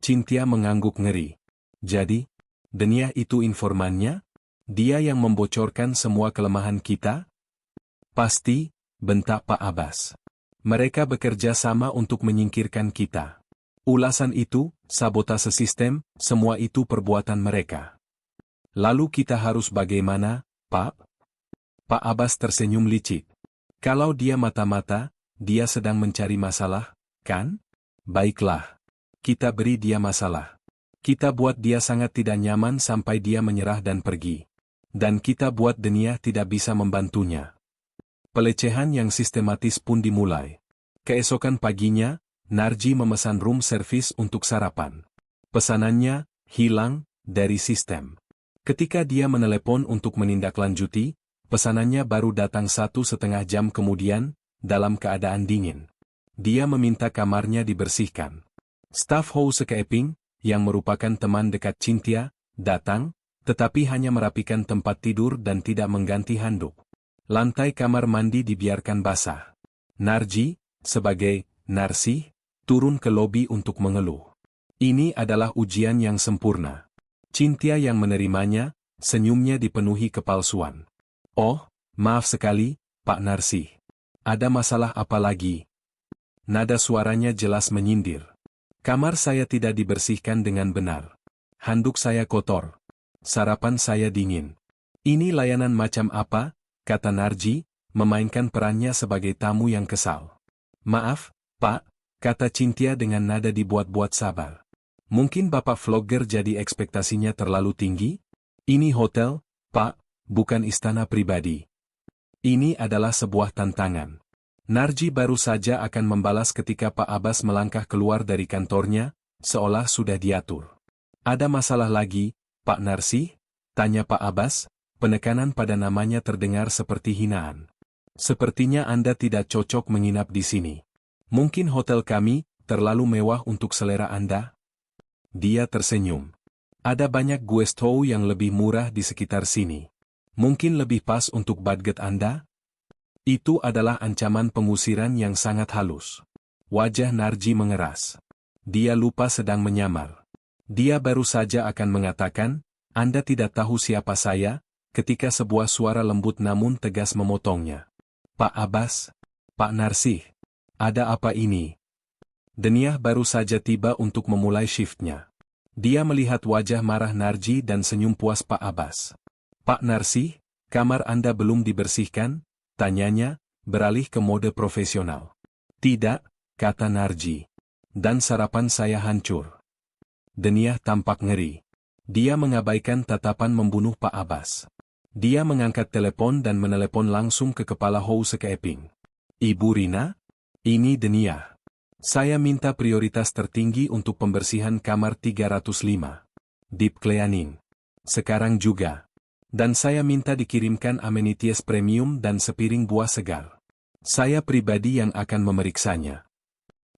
Cynthia mengangguk ngeri. Jadi, Deniah itu informannya? Dia yang membocorkan semua kelemahan kita? Pasti, bentak Pak Abbas. Mereka bekerja sama untuk menyingkirkan kita. Ulasan itu, sabotase sistem, semua itu perbuatan mereka. Lalu kita harus bagaimana, Pak? Pak Abbas tersenyum licik. Kalau dia mata-mata, dia sedang mencari masalah, kan? Baiklah. Kita beri dia masalah. Kita buat dia sangat tidak nyaman sampai dia menyerah dan pergi. Dan kita buat Deniah tidak bisa membantunya. Pelecehan yang sistematis pun dimulai. Keesokan paginya, Narji memesan room service untuk sarapan. Pesanannya hilang dari sistem. Ketika dia menelepon untuk menindaklanjuti, pesanannya baru datang 1,5 jam kemudian, dalam keadaan dingin. Dia meminta kamarnya dibersihkan. Staf housekeeping, yang merupakan teman dekat Cynthia, datang, tetapi hanya merapikan tempat tidur dan tidak mengganti handuk. Lantai kamar mandi dibiarkan basah. Narji, sebagai Narsih, turun ke lobi untuk mengeluh. Ini adalah ujian yang sempurna. Cynthia yang menerimanya, senyumnya dipenuhi kepalsuan. Oh, maaf sekali, Pak Narsih. Ada masalah apa lagi? Nada suaranya jelas menyindir. Kamar saya tidak dibersihkan dengan benar. Handuk saya kotor. Sarapan saya dingin. Ini layanan macam apa? Kata Narji, memainkan perannya sebagai tamu yang kesal. Maaf, Pak, kata Cynthia dengan nada dibuat-buat sabar. Mungkin Bapak vlogger jadi ekspektasinya terlalu tinggi? Ini hotel, Pak, bukan istana pribadi. Ini adalah sebuah tantangan. Narji baru saja akan membalas ketika Pak Abbas melangkah keluar dari kantornya, seolah sudah diatur. Ada masalah lagi, Pak Narsih? Tanya Pak Abbas, penekanan pada namanya terdengar seperti hinaan. Sepertinya Anda tidak cocok menginap di sini. Mungkin hotel kami terlalu mewah untuk selera Anda? Dia tersenyum. Ada banyak guest house yang lebih murah di sekitar sini. Mungkin lebih pas untuk budget Anda? Itu adalah ancaman pengusiran yang sangat halus. Wajah Narji mengeras. Dia lupa sedang menyamar. Dia baru saja akan mengatakan, Anda tidak tahu siapa saya, ketika sebuah suara lembut namun tegas memotongnya. Pak Abbas? Pak Narsih? Ada apa ini? Deniah baru saja tiba untuk memulai shiftnya. Dia melihat wajah marah Narji dan senyum puas Pak Abbas. Pak Narsih, kamar Anda belum dibersihkan? Tanyanya, beralih ke mode profesional. Tidak, kata Narji. Dan sarapan saya hancur. Deniah tampak ngeri. Dia mengabaikan tatapan membunuh Pak Abbas. Dia mengangkat telepon dan menelepon langsung ke kepala housekeeping. Ibu Rina? Ini Deniah. Saya minta prioritas tertinggi untuk pembersihan kamar 305. Deep cleaning. Sekarang juga. Dan saya minta dikirimkan amenities premium dan sepiring buah segar. Saya pribadi yang akan memeriksanya.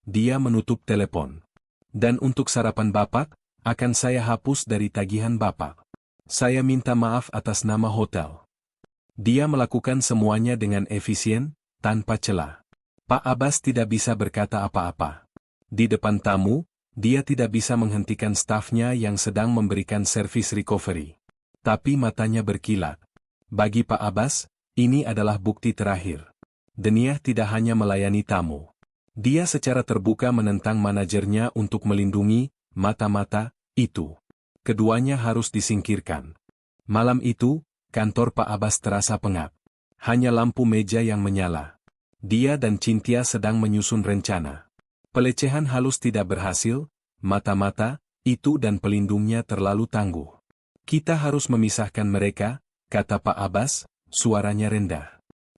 Dia menutup telepon. Dan untuk sarapan Bapak, akan saya hapus dari tagihan Bapak. Saya minta maaf atas nama hotel. Dia melakukan semuanya dengan efisien, tanpa celah. Pak Abbas tidak bisa berkata apa-apa. Di depan tamu, dia tidak bisa menghentikan stafnya yang sedang memberikan servis recovery. Tapi matanya berkilat. Bagi Pak Abbas, ini adalah bukti terakhir. Deniah tidak hanya melayani tamu. Dia secara terbuka menentang manajernya untuk melindungi mata-mata itu. Keduanya harus disingkirkan. Malam itu, kantor Pak Abbas terasa pengap. Hanya lampu meja yang menyala. Dia dan Cynthia sedang menyusun rencana. Pelecehan halus tidak berhasil, mata-mata itu dan pelindungnya terlalu tangguh. Kita harus memisahkan mereka, kata Pak Abbas, suaranya rendah.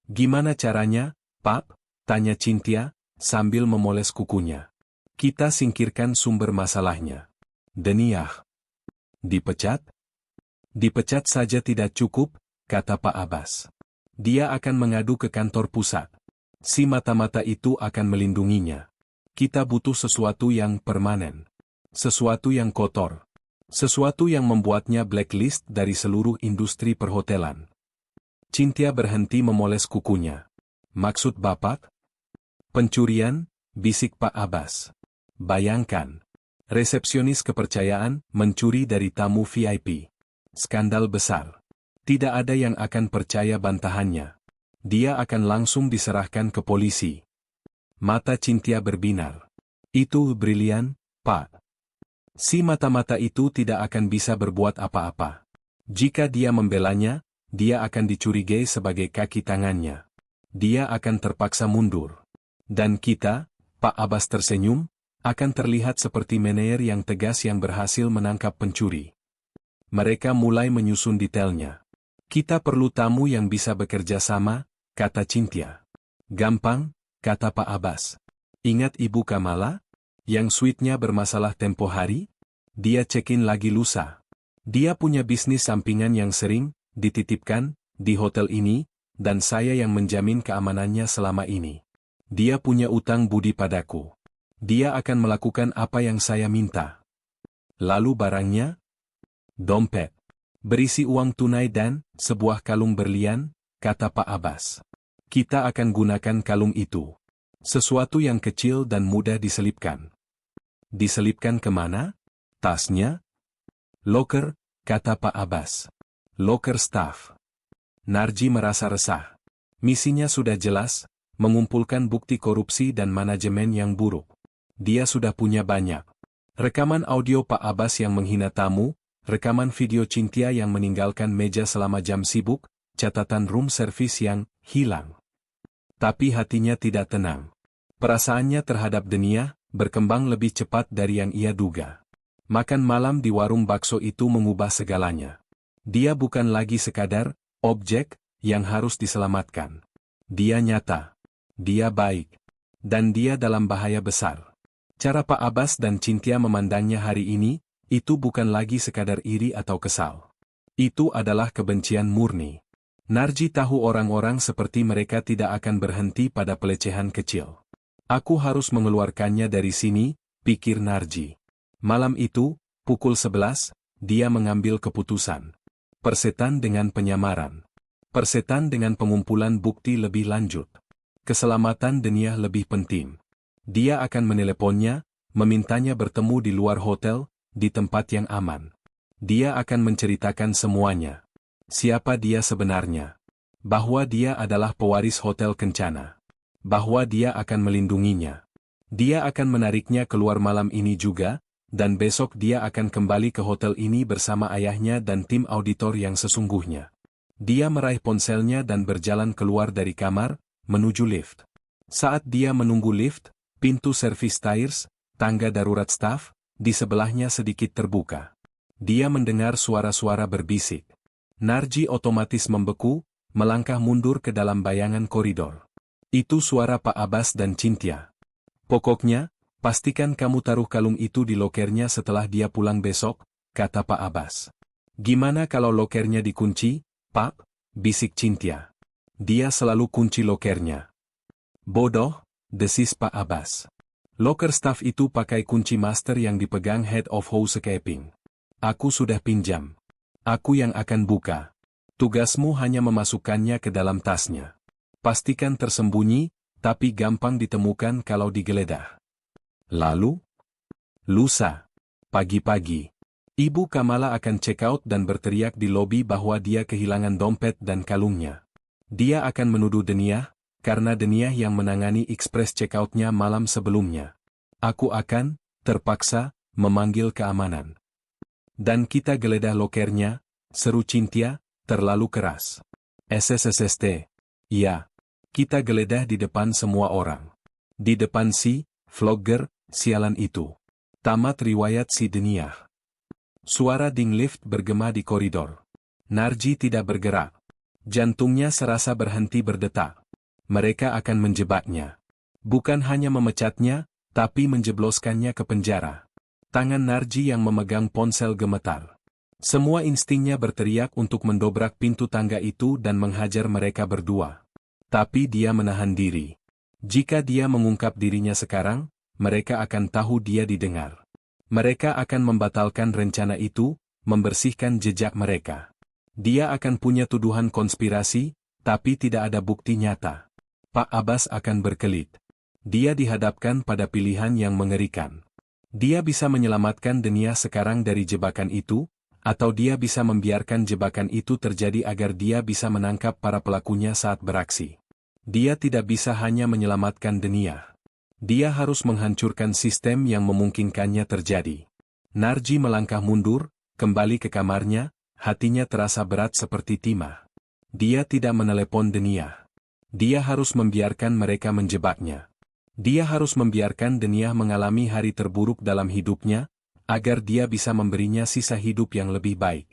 Gimana caranya, Pak? Tanya Cynthia, sambil memoles kukunya. Kita singkirkan sumber masalahnya. Deniah. Dipecat? Dipecat saja tidak cukup, kata Pak Abbas. Dia akan mengadu ke kantor pusat. Si mata-mata itu akan melindunginya. Kita butuh sesuatu yang permanen. Sesuatu yang kotor. Sesuatu yang membuatnya blacklist dari seluruh industri perhotelan. Cynthia berhenti memoles kukunya. Maksud Bapak? Pencurian, bisik Pak Abbas. Bayangkan. Resepsionis kepercayaan mencuri dari tamu VIP. Skandal besar. Tidak ada yang akan percaya bantahannya. Dia akan langsung diserahkan ke polisi. Mata Cynthia berbinar. Itu brilian, Pak. Si mata-mata itu tidak akan bisa berbuat apa-apa. Jika dia membelanya, dia akan dicurigai sebagai kaki tangannya. Dia akan terpaksa mundur. Dan kita, Pak Abbas tersenyum, akan terlihat seperti manajer yang tegas yang berhasil menangkap pencuri. Mereka mulai menyusun detailnya. Kita perlu tamu yang bisa bekerja sama, kata Cynthia. Gampang, kata Pak Abbas. Ingat Ibu Kamala? Yang suite-nya bermasalah tempo hari? Dia check-in lagi lusa. Dia punya bisnis sampingan yang sering dititipkan di hotel ini, dan saya yang menjamin keamanannya selama ini. Dia punya utang budi padaku. Dia akan melakukan apa yang saya minta. Lalu barangnya? Dompet. Berisi uang tunai dan sebuah kalung berlian, kata Pak Abbas. Kita akan gunakan kalung itu. Sesuatu yang kecil dan mudah diselipkan. Diselipkan kemana? Tasnya? Loker, kata Pak Abbas. Loker staff. Narji merasa resah. Misinya sudah jelas, mengumpulkan bukti korupsi dan manajemen yang buruk. Dia sudah punya banyak. Rekaman audio Pak Abbas yang menghina tamu, rekaman video Cynthia yang meninggalkan meja selama jam sibuk, catatan room service yang hilang. Tapi hatinya tidak tenang. Perasaannya terhadap Deniah berkembang lebih cepat dari yang ia duga. Makan malam di warung bakso itu mengubah segalanya. Dia bukan lagi sekadar objek yang harus diselamatkan. Dia nyata. Dia baik. Dan dia dalam bahaya besar. Cara Pak Abbas dan Cynthia memandangnya hari ini, itu bukan lagi sekadar iri atau kesal. Itu adalah kebencian murni. Narji tahu orang-orang seperti mereka tidak akan berhenti pada pelecehan kecil. Aku harus mengeluarkannya dari sini, pikir Narji. Malam itu, pukul 11, dia mengambil keputusan. Persetan dengan penyamaran. Persetan dengan pengumpulan bukti lebih lanjut. Keselamatan Deniah lebih penting. Dia akan meneleponnya, memintanya bertemu di luar hotel, di tempat yang aman. Dia akan menceritakan semuanya. Siapa dia sebenarnya. Bahwa dia adalah pewaris Hotel Kencana. Bahwa dia akan melindunginya. Dia akan menariknya keluar malam ini juga, dan besok dia akan kembali ke hotel ini bersama ayahnya dan tim auditor yang sesungguhnya. Dia meraih ponselnya dan berjalan keluar dari kamar, menuju lift. Saat dia menunggu lift, pintu servis tires, tangga darurat staf, di sebelahnya sedikit terbuka. Dia mendengar suara-suara berbisik. Narji otomatis membeku, melangkah mundur ke dalam bayangan koridor. Itu suara Pak Abbas dan Cynthia. Pokoknya, pastikan kamu taruh kalung itu di lokernya setelah dia pulang besok, kata Pak Abbas. Gimana kalau lokernya dikunci, Pak? Bisik Cynthia. Dia selalu kunci lokernya. Bodoh, desis Pak Abbas. Loker staff itu pakai kunci master yang dipegang head of housekeeping. Aku sudah pinjam. Aku yang akan buka. Tugasmu hanya memasukkannya ke dalam tasnya. Pastikan tersembunyi, tapi gampang ditemukan kalau digeledah. Lalu? Lusa. Pagi-pagi. Ibu Kamala akan check out dan berteriak di lobi bahwa dia kehilangan dompet dan kalungnya. Dia akan menuduh Deniah, karena Deniah yang menangani express check-outnya malam sebelumnya. Aku akan, terpaksa, memanggil keamanan. Dan kita geledah lokernya, seru Cynthia, terlalu keras. SSST. Ya. Kita geledah di depan semua orang. Di depan si vlogger, sialan itu. Tamat riwayat si Deniah. Suara ding lift bergema di koridor. Narji tidak bergerak. Jantungnya serasa berhenti berdetak. Mereka akan menjebaknya. Bukan hanya memecatnya, tapi menjebloskannya ke penjara. Tangan Narji yang memegang ponsel gemetar. Semua instingnya berteriak untuk mendobrak pintu tangga itu dan menghajar mereka berdua. Tapi dia menahan diri. Jika dia mengungkap dirinya sekarang, mereka akan tahu dia didengar. Mereka akan membatalkan rencana itu, membersihkan jejak mereka. Dia akan punya tuduhan konspirasi, tapi tidak ada bukti nyata. Pak Abbas akan berkelit. Dia dihadapkan pada pilihan yang mengerikan. Dia bisa menyelamatkan Denia sekarang dari jebakan itu, atau dia bisa membiarkan jebakan itu terjadi agar dia bisa menangkap para pelakunya saat beraksi. Dia tidak bisa hanya menyelamatkan Denia. Dia harus menghancurkan sistem yang memungkinkannya terjadi. Narji melangkah mundur, kembali ke kamarnya, hatinya terasa berat seperti timah. Dia tidak menelepon Denia. Dia harus membiarkan mereka menjebaknya. Dia harus membiarkan Denia mengalami hari terburuk dalam hidupnya, agar dia bisa memberinya sisa hidup yang lebih baik.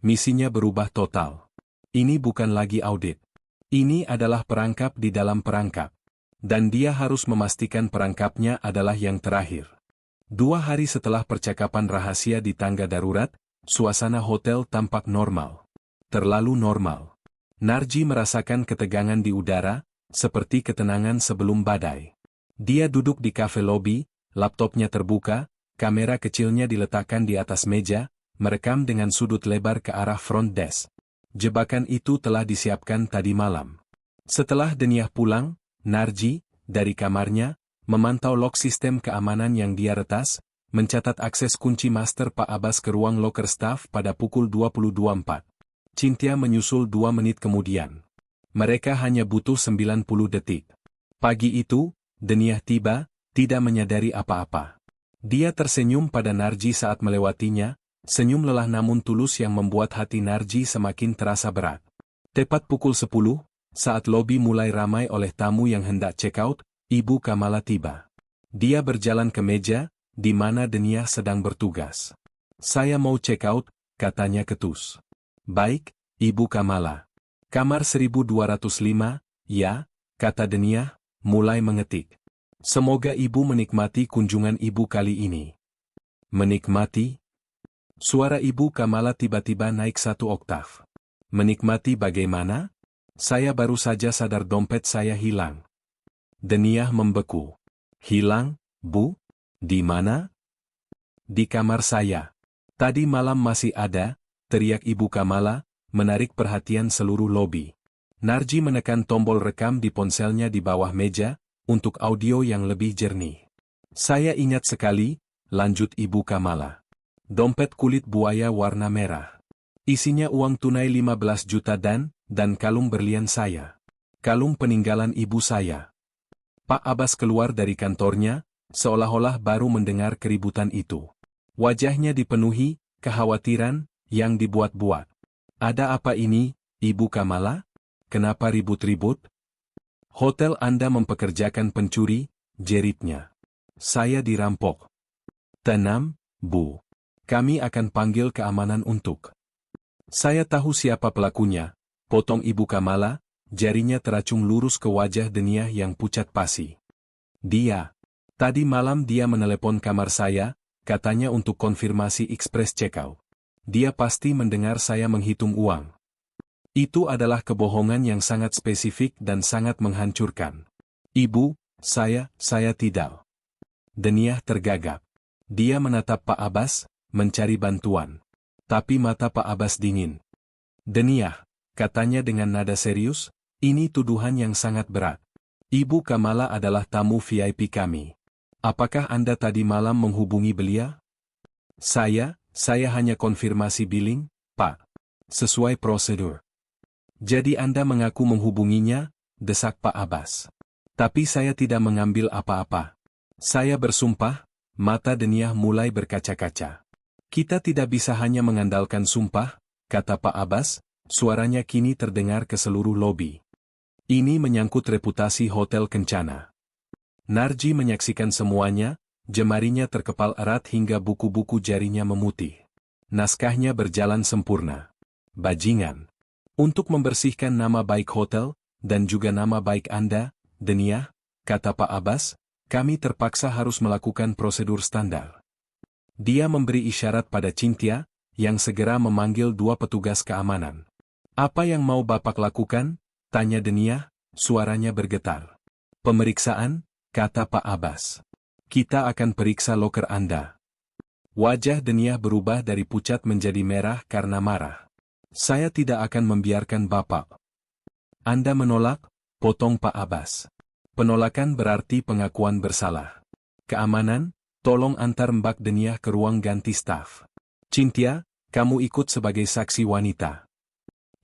Misinya berubah total. Ini bukan lagi audit. Ini adalah perangkap di dalam perangkap. Dan dia harus memastikan perangkapnya adalah yang terakhir. 2 hari setelah percakapan rahasia di tangga darurat, suasana hotel tampak normal. Terlalu normal. Narji merasakan ketegangan di udara, seperti ketenangan sebelum badai. Dia duduk di kafe lobi, laptopnya terbuka, kamera kecilnya diletakkan di atas meja, merekam dengan sudut lebar ke arah front desk. Jebakan itu telah disiapkan tadi malam. Setelah Denia pulang, Narji, dari kamarnya, memantau log sistem keamanan yang dia retas, mencatat akses kunci master Pak Abbas ke ruang locker staff pada pukul 22.04. Cynthia menyusul 2 menit kemudian. Mereka hanya butuh 90 detik. Pagi itu, Denia tiba, tidak menyadari apa-apa. Dia tersenyum pada Narji saat melewatinya, senyum lelah namun tulus yang membuat hati Narji semakin terasa berat. Tepat pukul 10, saat lobi mulai ramai oleh tamu yang hendak check out, Ibu Kamala tiba. Dia berjalan ke meja, di mana Denia sedang bertugas. "Saya mau check out," katanya ketus. "Baik, Ibu Kamala. Kamar 1205, ya," kata Denia, mulai mengetik. "Semoga Ibu menikmati kunjungan Ibu kali ini." "Menikmati?" Suara Ibu Kamala tiba-tiba naik 1 oktav. "Menikmati bagaimana? Saya baru saja sadar dompet saya hilang." Denia membeku. "Hilang, Bu? Di mana?" "Di kamar saya. Tadi malam masih ada," teriak Ibu Kamala, menarik perhatian seluruh lobi. Narji menekan tombol rekam di ponselnya di bawah meja, untuk audio yang lebih jernih. "Saya ingat sekali," lanjut Ibu Kamala. "Dompet kulit buaya warna merah. Isinya uang tunai 15 juta dan kalung berlian saya. Kalung peninggalan ibu saya." Pak Abbas keluar dari kantornya, seolah-olah baru mendengar keributan itu. Wajahnya dipenuhi kekhawatiran yang dibuat-buat. "Ada apa ini, Ibu Kamala? Kenapa ribut-ribut?" "Hotel Anda mempekerjakan pencuri," jeritnya. "Saya dirampok." "Tenang, Bu. Kami akan panggil keamanan untuk." "Saya tahu siapa pelakunya," potong Ibu Kamala, jarinya teracung lurus ke wajah Denia yang pucat pasi. "Dia. Tadi malam dia menelepon kamar saya, katanya untuk konfirmasi express checkout. Dia pasti mendengar saya menghitung uang." Itu adalah kebohongan yang sangat spesifik dan sangat menghancurkan. "Ibu, saya tidak." Denia tergagap. Dia menatap Pak Abbas, mencari bantuan. Tapi mata Pak Abbas dingin. "Denia," katanya dengan nada serius, "ini tuduhan yang sangat berat. Ibu Kamala adalah tamu VIP kami. Apakah Anda tadi malam menghubungi beliau?" Saya hanya konfirmasi billing, Pak. Sesuai prosedur." "Jadi Anda mengaku menghubunginya?" desak Pak Abbas. "Tapi saya tidak mengambil apa-apa. Saya bersumpah." Mata Denia mulai berkaca-kaca. "Kita tidak bisa hanya mengandalkan sumpah," kata Pak Abbas, suaranya kini terdengar ke seluruh lobi. "Ini menyangkut reputasi Hotel Kencana." Narji menyaksikan semuanya, jemarinya terkepal erat hingga buku-buku jarinya memutih. naskahnya berjalan sempurna. Bajingan. Untuk membersihkan nama baik hotel, dan juga nama baik Anda, Deniah, kata Pak Abbas, kami terpaksa harus melakukan prosedur standar. Dia memberi isyarat pada Cynthia, yang segera memanggil 2 petugas keamanan. Apa yang mau Bapak lakukan? Tanya Deniah, suaranya bergetar. Pemeriksaan, kata Pak Abbas. Kita akan periksa loker Anda. Wajah Deniah berubah dari pucat menjadi merah karena marah. Saya tidak akan membiarkan Bapak. Anda menolak, potong Pak Abbas. Penolakan berarti pengakuan bersalah. Keamanan, tolong antar Mbak Deniah ke ruang ganti staf. Cynthia, kamu ikut sebagai saksi wanita.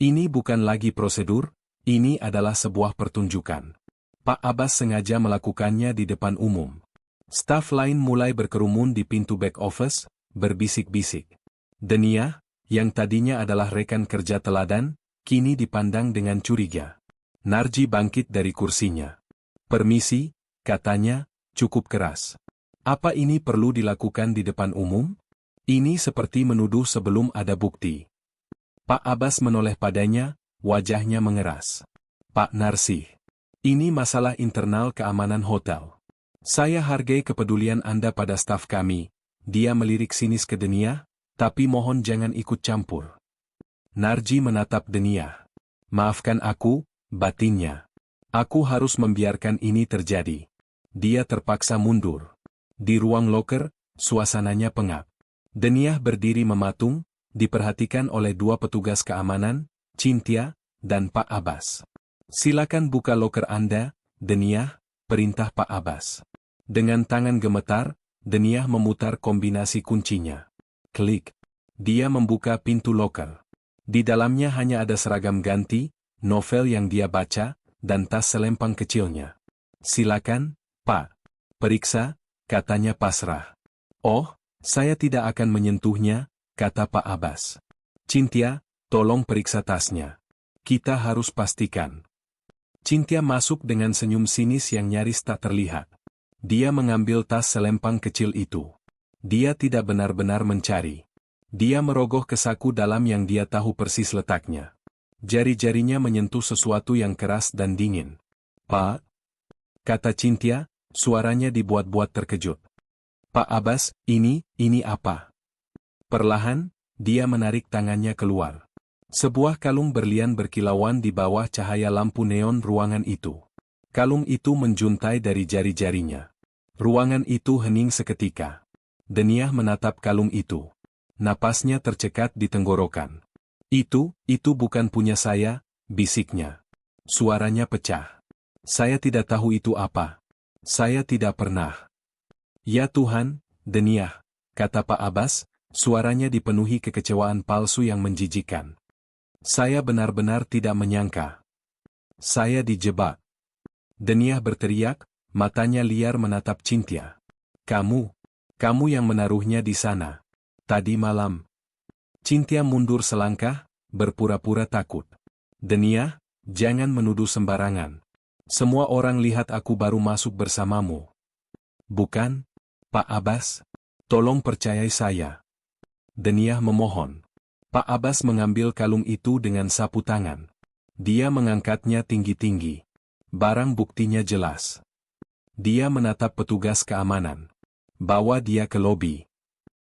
Ini bukan lagi prosedur, ini adalah sebuah pertunjukan. Pak Abbas sengaja melakukannya di depan umum. Staf lain mulai berkerumun di pintu back office, berbisik-bisik. Deniah, yang tadinya adalah rekan kerja teladan, kini dipandang dengan curiga. Narji bangkit dari kursinya. Permisi, katanya, cukup keras. Apa ini perlu dilakukan di depan umum? Ini seperti menuduh sebelum ada bukti. Pak Abbas menoleh padanya, wajahnya mengeras. Pak Narsih, ini masalah internal keamanan hotel. Saya hargai kepedulian Anda pada staf kami, dia melirik sinis ke Deniah, tapi mohon jangan ikut campur. Narji menatap Deniah. Maafkan aku, batinnya. Aku harus membiarkan ini terjadi. Dia terpaksa mundur. Di ruang loker, suasananya pengap. Deniah berdiri mematung, diperhatikan oleh 2 petugas keamanan, Cynthia, dan Pak Abbas. Silakan buka loker Anda, Deniah, perintah Pak Abbas. Dengan tangan gemetar, Deniah memutar kombinasi kuncinya. Klik. Dia membuka pintu loker. Di dalamnya hanya ada seragam ganti, novel yang dia baca, dan tas selempang kecilnya. Silakan, Pak. Periksa, katanya pasrah. Oh, saya tidak akan menyentuhnya, kata Pak Abbas. Cynthia, tolong periksa tasnya. Kita harus pastikan. Cynthia masuk dengan senyum sinis yang nyaris tak terlihat. Dia mengambil tas selempang kecil itu. Dia tidak benar-benar mencari. Dia merogoh ke saku dalam yang dia tahu persis letaknya. Jari-jarinya menyentuh sesuatu yang keras dan dingin. Pak? Kata Cynthia, suaranya dibuat-buat terkejut. Pak Abbas, ini apa? Perlahan, dia menarik tangannya keluar. Sebuah kalung berlian berkilauan di bawah cahaya lampu neon ruangan itu. Kalung itu menjuntai dari jari-jarinya. Ruangan itu hening seketika. Deniah menatap kalung itu. Napasnya tercekat di tenggorokan. Itu bukan punya saya, bisiknya. Suaranya pecah. Saya tidak tahu itu apa. Saya tidak pernah. Ya Tuhan, Deniah, kata Pak Abbas, suaranya dipenuhi kekecewaan palsu yang menjijikkan. Saya benar-benar tidak menyangka. Saya dijebak. Deniah berteriak, matanya liar menatap Cynthia. Kamu yang menaruhnya di sana. Tadi malam. Cynthia mundur selangkah, berpura-pura takut. Deniah, jangan menuduh sembarangan. Semua orang lihat aku baru masuk bersamamu. Bukan, Pak Abbas? Tolong percayai saya. Deniah memohon. Pak Abbas mengambil kalung itu dengan sapu tangan. Dia mengangkatnya tinggi-tinggi. Barang buktinya jelas. Dia menatap petugas keamanan. Bawa dia ke lobi.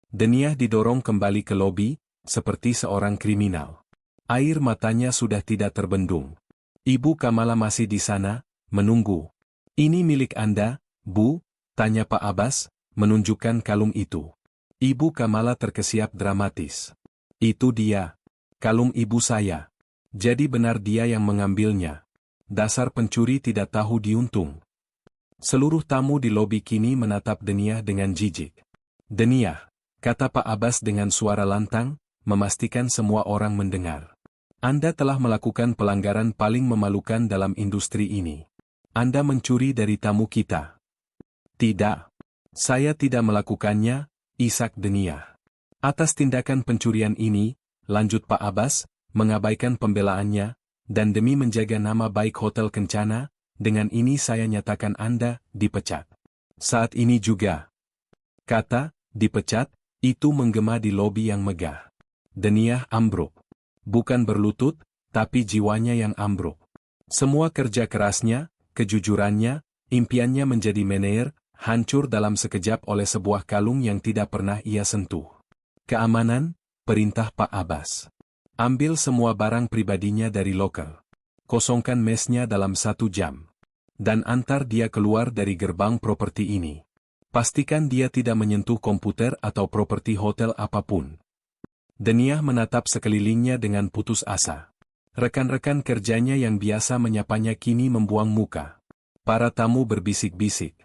Deniah didorong kembali ke lobi, seperti seorang kriminal. Air matanya sudah tidak terbendung. Ibu Kamala masih di sana, menunggu. Ini milik Anda, Bu? Tanya Pak Abbas, menunjukkan kalung itu. Ibu Kamala terkesiap dramatis. Itu dia. Kalung ibu saya. Jadi benar dia yang mengambilnya. Dasar pencuri tidak tahu diuntung. Seluruh tamu di lobi kini menatap Deniah dengan jijik. Deniah, kata Pak Abbas dengan suara lantang, memastikan semua orang mendengar. Anda telah melakukan pelanggaran paling memalukan dalam industri ini. Anda mencuri dari tamu kita. Tidak. Saya tidak melakukannya, isak Deniah. Atas tindakan pencurian ini, lanjut Pak Abbas, mengabaikan pembelaannya, dan demi menjaga nama baik Hotel Kencana, dengan ini saya nyatakan Anda dipecat. Saat ini juga. Kata, dipecat, Itu menggema di lobi yang megah. Deniah ambruk. Bukan berlutut, tapi jiwanya yang ambruk. Semua kerja kerasnya, kejujurannya, impiannya menjadi manajer, hancur dalam sekejap oleh sebuah kalung yang tidak pernah ia sentuh. Keamanan, perintah Pak Abbas. Ambil semua barang pribadinya dari loker. Kosongkan mesnya dalam 1 jam. Dan antar dia keluar dari gerbang properti ini. Pastikan dia tidak menyentuh komputer atau properti hotel apapun. Deniah menatap sekelilingnya dengan putus asa. Rekan-rekan kerjanya yang biasa menyapanya kini membuang muka. Para tamu berbisik-bisik.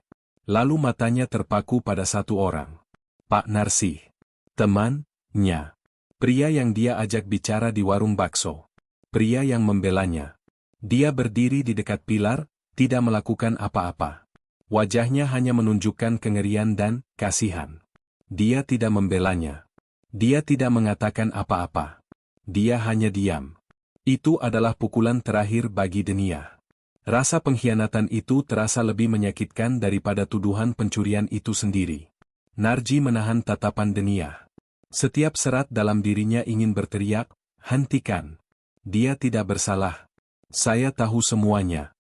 Lalu matanya terpaku pada satu orang. Pak Narsih. Temannya. Pria yang dia ajak bicara di warung bakso. Pria yang membelanya. Dia berdiri di dekat pilar, tidak melakukan apa-apa. Wajahnya hanya menunjukkan kengerian dan kasihan. Dia tidak membelanya. Dia tidak mengatakan apa-apa. Dia hanya diam. Itu adalah pukulan terakhir bagi Deniah. Rasa pengkhianatan itu terasa lebih menyakitkan daripada tuduhan pencurian itu sendiri. Narji menahan tatapan Deniah. Setiap serat dalam dirinya ingin berteriak, hentikan. Dia tidak bersalah. Saya tahu semuanya.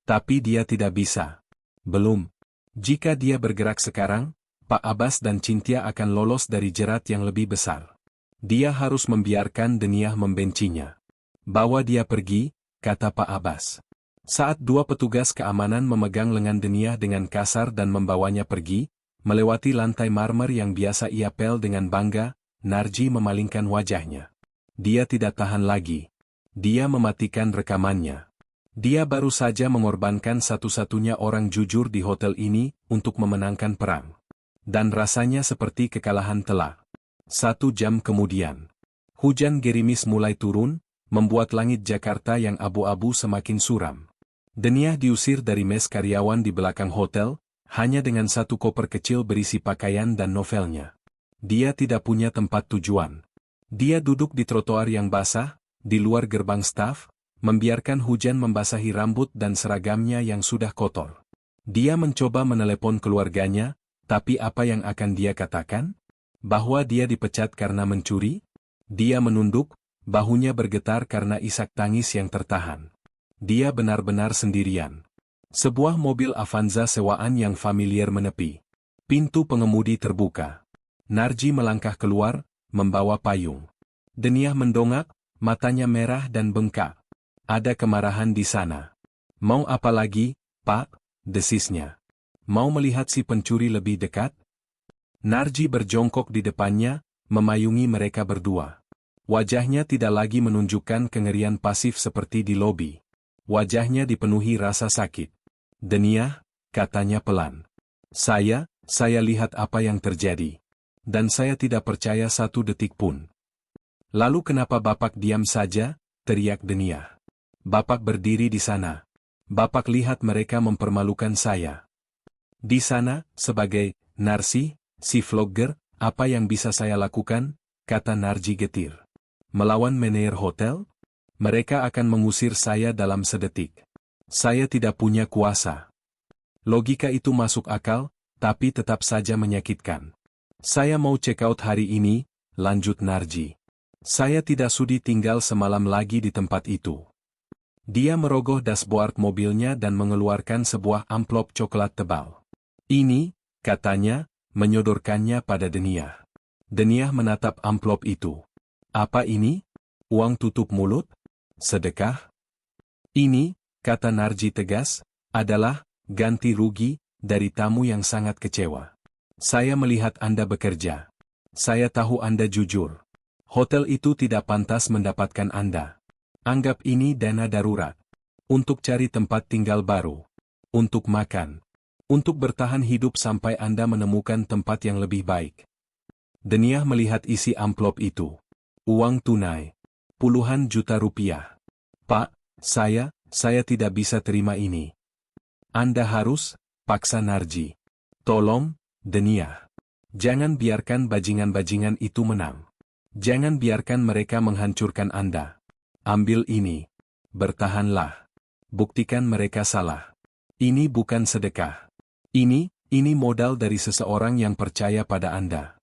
Tapi dia tidak bisa. Belum. Jika dia bergerak sekarang, Pak Abbas dan Cynthia akan lolos dari jerat yang lebih besar. Dia harus membiarkan Deniah membencinya. Bawa dia pergi, kata Pak Abbas. Saat 2 petugas keamanan memegang lengan Deniah dengan kasar dan membawanya pergi, melewati lantai marmer yang biasa ia pel dengan bangga, Narji memalingkan wajahnya. Dia tidak tahan lagi. Dia mematikan rekamannya. Dia baru saja mengorbankan satu-satunya orang jujur di hotel ini untuk memenangkan perang. Dan rasanya seperti kekalahan telak. 1 jam kemudian. Hujan gerimis mulai turun, membuat langit Jakarta yang abu-abu semakin suram. Deniah diusir dari mes karyawan di belakang hotel, hanya dengan 1 koper kecil berisi pakaian dan novelnya. Dia tidak punya tempat tujuan. Dia duduk di trotoar yang basah, di luar gerbang staf, membiarkan hujan membasahi rambut dan seragamnya yang sudah kotor. Dia mencoba menelepon keluarganya, tapi apa yang akan dia katakan? Bahwa dia dipecat karena mencuri? Dia menunduk, bahunya bergetar karena isak tangis yang tertahan. Dia benar-benar sendirian. Sebuah mobil Avanza sewaan yang familiar menepi. Pintu pengemudi terbuka. Narji melangkah keluar, membawa payung. Deniah mendongak, matanya merah dan bengkak. Ada kemarahan di sana. Mau apa lagi, Pak? Desisnya. Mau melihat si pencuri lebih dekat? Narji berjongkok di depannya, memayungi mereka berdua. Wajahnya tidak lagi menunjukkan kengerian pasif seperti di lobi. Wajahnya dipenuhi rasa sakit. Deniah, katanya pelan. Saya lihat apa yang terjadi. Dan saya tidak percaya 1 detik pun. Lalu kenapa Bapak diam saja? Teriak Deniah. Bapak berdiri di sana. Bapak lihat mereka mempermalukan saya. Di sana, sebagai Narsih, si vlogger, apa yang bisa saya lakukan? Kata Narji getir. Melawan manajer hotel? Mereka akan mengusir saya dalam sedetik. Saya tidak punya kuasa. Logika itu masuk akal, tapi tetap saja menyakitkan. Saya mau check out hari ini, lanjut Narji. Saya tidak sudi tinggal semalam lagi di tempat itu. Dia merogoh dashboard mobilnya dan mengeluarkan sebuah amplop coklat tebal. Ini, katanya, menyodorkannya pada Deniah. Deniah menatap amplop itu. Apa ini? Uang tutup mulut? Sedekah? Ini, kata Narji tegas, adalah ganti rugi dari tamu yang sangat kecewa. Saya melihat Anda bekerja. Saya tahu Anda jujur. Hotel itu tidak pantas mendapatkan Anda. Anggap ini dana darurat. Untuk cari tempat tinggal baru. Untuk makan. Untuk bertahan hidup sampai Anda menemukan tempat yang lebih baik. Deniah melihat isi amplop itu. Uang tunai. Puluhan juta rupiah. Pak, saya tidak bisa terima ini. Anda harus, paksa Narji. Tolong, Deniah. Jangan biarkan bajingan-bajingan itu menang. Jangan biarkan mereka menghancurkan Anda. Ambil ini. Bertahanlah. Buktikan mereka salah. Ini bukan sedekah. Ini modal dari seseorang yang percaya pada Anda.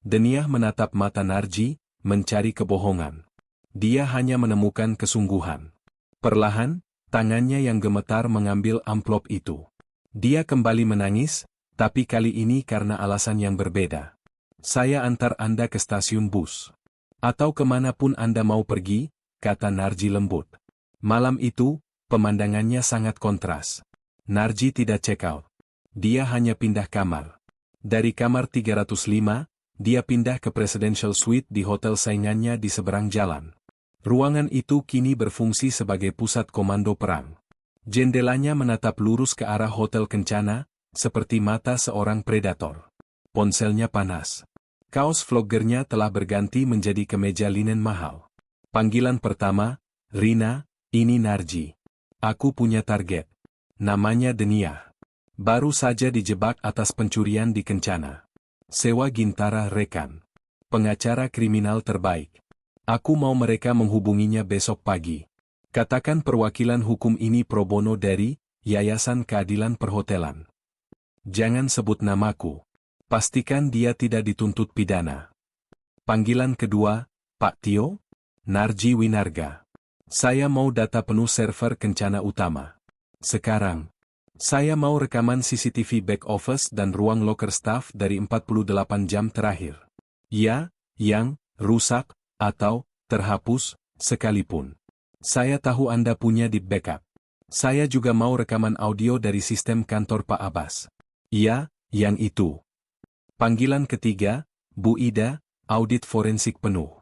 Deniah menatap mata Narji, mencari kebohongan. Dia hanya menemukan kesungguhan. Perlahan, tangannya yang gemetar mengambil amplop itu. Dia kembali menangis, tapi kali ini karena alasan yang berbeda. Saya antar Anda ke stasiun bus. Atau kemanapun Anda mau pergi, kata Narji lembut. Malam itu, pemandangannya sangat kontras. Narji tidak check out. Dia hanya pindah kamar. Dari kamar 305, dia pindah ke Presidential Suite di hotel saingannya di seberang jalan. Ruangan itu kini berfungsi sebagai pusat komando perang. Jendelanya menatap lurus ke arah Hotel Kencana, seperti mata seorang predator. Ponselnya panas. Kaos vloggernya telah berganti menjadi kemeja linen mahal. Panggilan pertama, Rina, ini Narji. Aku punya target. Namanya Deniah. Baru saja dijebak atas pencurian di Kencana. Sewa Gintara rekan. Pengacara kriminal terbaik. Aku mau mereka menghubunginya besok pagi. Katakan perwakilan hukum ini pro bono dari Yayasan Keadilan Perhotelan. Jangan sebut namaku. Pastikan dia tidak dituntut pidana. Panggilan kedua, Pak Tio? Narji Winarga. Saya mau data penuh server Kencana Utama. Sekarang. Saya mau rekaman CCTV back office dan ruang locker staff dari 48 jam terakhir. Ya, yang rusak, atau terhapus, sekalipun. Saya tahu Anda punya di backup. Saya juga mau rekaman audio dari sistem kantor Pak Abbas. Ya, yang itu. Panggilan ketiga, Bu Ida, audit forensik penuh.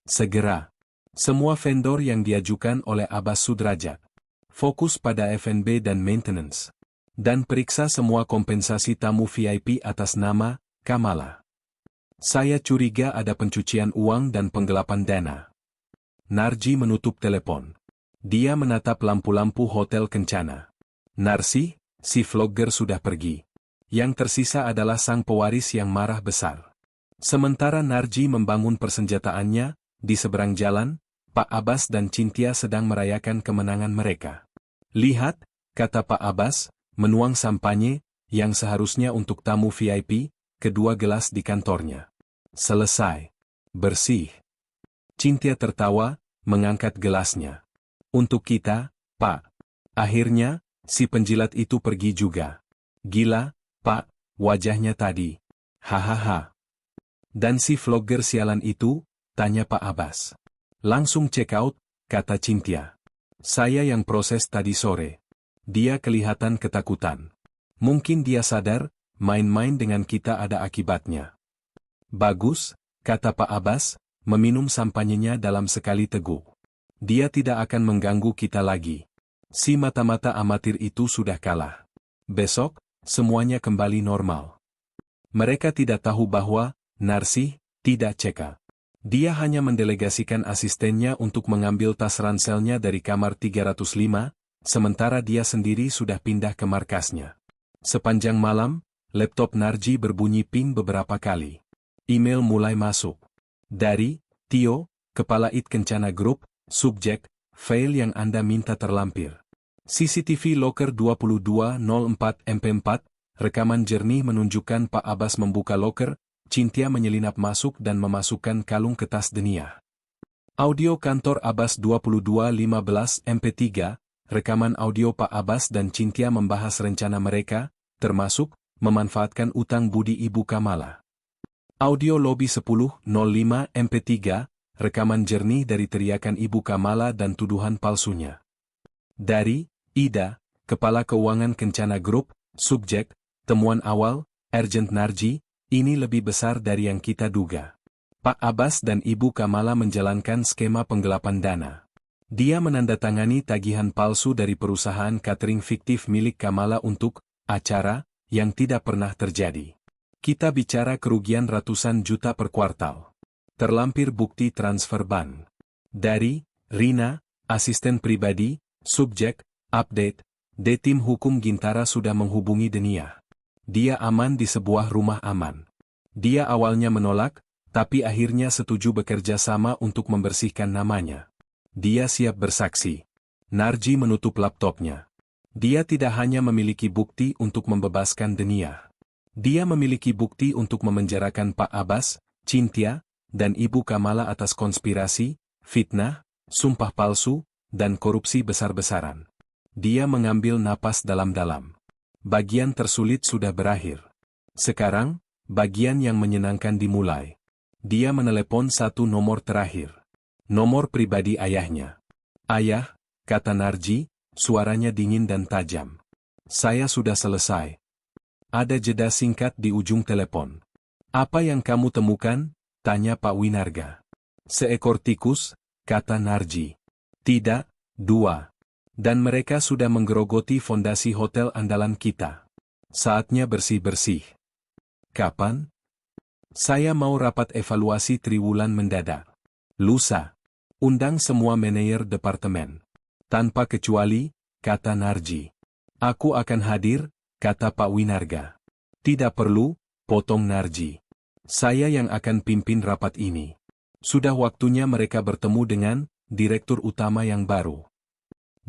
Segera. Semua vendor yang diajukan oleh Abbas Sudrajat. Fokus pada F&B dan maintenance. Dan periksa semua kompensasi tamu VIP atas nama Kamala. Saya curiga ada pencucian uang dan penggelapan dana. Narji menutup telepon. Dia menatap lampu-lampu Hotel Kencana. Narsi, si vlogger sudah pergi. Yang tersisa adalah sang pewaris yang marah besar. Sementara Narji membangun persenjataannya, di seberang jalan, Pak Abbas dan Cynthia sedang merayakan kemenangan mereka. Lihat, kata Pak Abbas, menuang sampanye, yang seharusnya untuk tamu VIP, kedua gelas di kantornya. Selesai. Bersih. Cynthia tertawa, mengangkat gelasnya. Untuk kita, Pak. Akhirnya, si penjilat itu pergi juga. Gila, Pak, wajahnya tadi. Hahaha. Dan si vlogger sialan itu, tanya Pak Abbas. Langsung check out, kata Cynthia. Saya yang proses tadi sore. Dia kelihatan ketakutan. Mungkin dia sadar, main-main dengan kita ada akibatnya. Bagus, kata Pak Abbas, meminum sampanyenya dalam sekali teguk. Dia tidak akan mengganggu kita lagi. Si mata-mata amatir itu sudah kalah. Besok, semuanya kembali normal. Mereka tidak tahu bahwa, Narsi, tidak ceka. Dia hanya mendelegasikan asistennya untuk mengambil tas ranselnya dari kamar 305, sementara dia sendiri sudah pindah ke markasnya. Sepanjang malam, laptop Narji berbunyi ping beberapa kali. Email mulai masuk. Dari Tio, Kepala IT Kencana Group, subjek, file yang Anda minta terlampir. CCTV Locker 2204 MP4, rekaman jernih menunjukkan Pak Abbas membuka locker, Cynthia menyelinap masuk dan memasukkan kalung ke tas Deniah. Audio kantor Abbas 2215 MP3, rekaman audio Pak Abbas dan Cynthia membahas rencana mereka, termasuk, memanfaatkan utang budi Ibu Kamala. Audio lobby 1005 MP3, rekaman jernih dari teriakan Ibu Kamala dan tuduhan palsunya. Dari Ida, Kepala Keuangan Kencana Group, subjek, temuan awal, Urgent Narji, ini lebih besar dari yang kita duga. Pak Abbas dan Ibu Kamala menjalankan skema penggelapan dana. Dia menandatangani tagihan palsu dari perusahaan catering fiktif milik Kamala untuk acara yang tidak pernah terjadi. Kita bicara kerugian ratusan juta per kuartal. Terlampir bukti transfer bank. Dari Rina, asisten pribadi, subjek, update, D-Tim Hukum Gintara sudah menghubungi Deniah. Dia aman di sebuah rumah aman. Dia awalnya menolak, tapi akhirnya setuju bekerja sama untuk membersihkan namanya. Dia siap bersaksi. Narji menutup laptopnya. Dia tidak hanya memiliki bukti untuk membebaskan Deniah. Dia memiliki bukti untuk memenjarakan Pak Abbas, Cynthia, dan Ibu Kamala atas konspirasi, fitnah, sumpah palsu, dan korupsi besar-besaran. Dia mengambil napas dalam-dalam. Bagian tersulit sudah berakhir. Sekarang, bagian yang menyenangkan dimulai. Dia menelepon satu nomor terakhir. Nomor pribadi ayahnya. "Ayah," kata Narji, suaranya dingin dan tajam. "Saya sudah selesai." Ada jeda singkat di ujung telepon. "Apa yang kamu temukan?" tanya Pak Winarga. "Seekor tikus," kata Narji. "Tidak, 2. Dan mereka sudah menggerogoti fondasi hotel andalan kita. Saatnya bersih-bersih." "Kapan?" "Saya mau rapat evaluasi triwulan mendadak. Lusa. Undang semua manajer departemen. Tanpa kecuali," kata Narji. "Aku akan hadir," kata Pak Winarga. "Tidak perlu," potong Narji. "Saya yang akan pimpin rapat ini. Sudah waktunya mereka bertemu dengan direktur utama yang baru."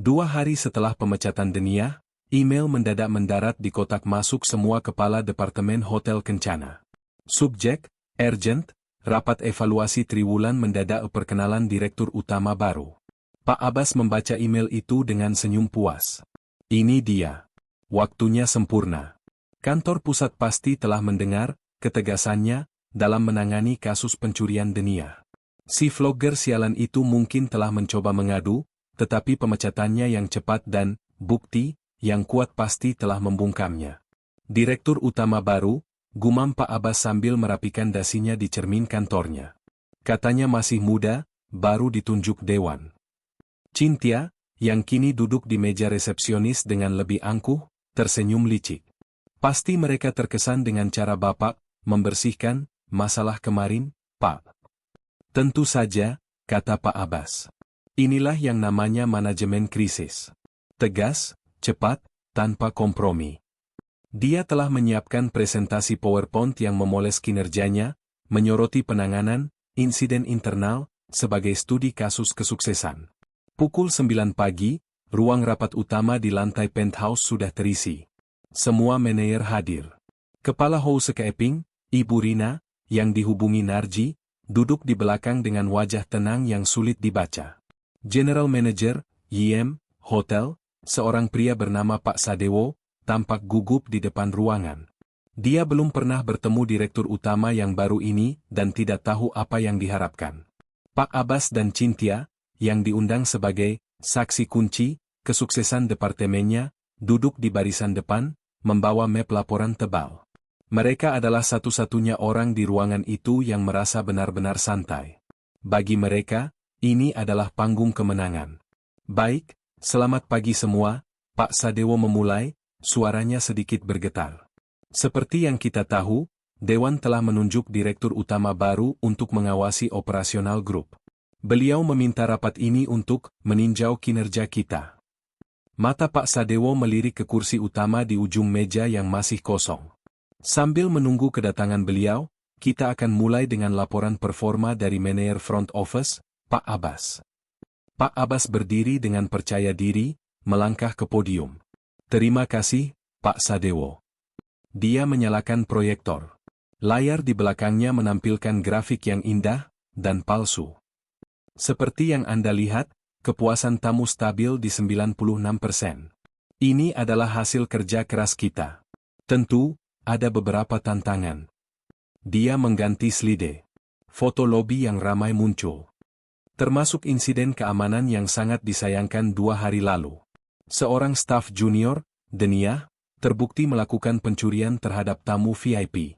2 hari setelah pemecatan Denia, email mendadak mendarat di kotak masuk semua kepala departemen hotel Kencana. Subjek, urgent, rapat evaluasi triwulan mendadak perkenalan direktur utama baru. Pak Abbas membaca email itu dengan senyum puas. Ini dia. Waktunya sempurna. Kantor pusat pasti telah mendengar ketegasannya dalam menangani kasus pencurian Denia. Si vlogger sialan itu mungkin telah mencoba mengadu, tetapi pemecatannya yang cepat dan bukti yang kuat pasti telah membungkamnya. "Direktur utama baru," gumam Pak Abbas sambil merapikan dasinya di cermin kantornya. Katanya masih muda, baru ditunjuk dewan. Cynthia, yang kini duduk di meja resepsionis dengan lebih angkuh, tersenyum licik. "Pasti mereka terkesan dengan cara Bapak membersihkan masalah kemarin, Pak." "Tentu saja," kata Pak Abbas. "Inilah yang namanya manajemen krisis. Tegas, cepat, tanpa kompromi." Dia telah menyiapkan presentasi PowerPoint yang memoles kinerjanya, menyoroti penanganan insiden internal sebagai studi kasus kesuksesan. Pukul 9 pagi, ruang rapat utama di lantai penthouse sudah terisi. Semua manajer hadir. Kepala housekeeping, Ibu Rina, yang dihubungi Narji, duduk di belakang dengan wajah tenang yang sulit dibaca. General Manager, YM, Hotel, seorang pria bernama Pak Sadewo, tampak gugup di depan ruangan. Dia belum pernah bertemu direktur utama yang baru ini dan tidak tahu apa yang diharapkan. Pak Abbas dan Cynthia, yang diundang sebagai saksi kunci kesuksesan departemennya, duduk di barisan depan, membawa map laporan tebal. Mereka adalah satu-satunya orang di ruangan itu yang merasa benar-benar santai. Bagi mereka, ini adalah panggung kemenangan. "Baik, selamat pagi semua," Pak Sadewo memulai, suaranya sedikit bergetar. "Seperti yang kita tahu, Dewan telah menunjuk direktur utama baru untuk mengawasi operasional grup. Beliau meminta rapat ini untuk meninjau kinerja kita." Mata Pak Sadewo melirik ke kursi utama di ujung meja yang masih kosong. "Sambil menunggu kedatangan beliau, kita akan mulai dengan laporan performa dari manajer front office, Pak Abbas." Pak Abbas berdiri dengan percaya diri, melangkah ke podium. "Terima kasih, Pak Sadewo." Dia menyalakan proyektor. Layar di belakangnya menampilkan grafik yang indah dan palsu. "Seperti yang Anda lihat, kepuasan tamu stabil di 96%. Ini adalah hasil kerja keras kita. Tentu, ada beberapa tantangan." Dia mengganti slide. Foto lobi yang ramai muncul. Termasuk insiden keamanan yang sangat disayangkan 2 hari lalu. Seorang staf junior, Denia, terbukti melakukan pencurian terhadap tamu VIP.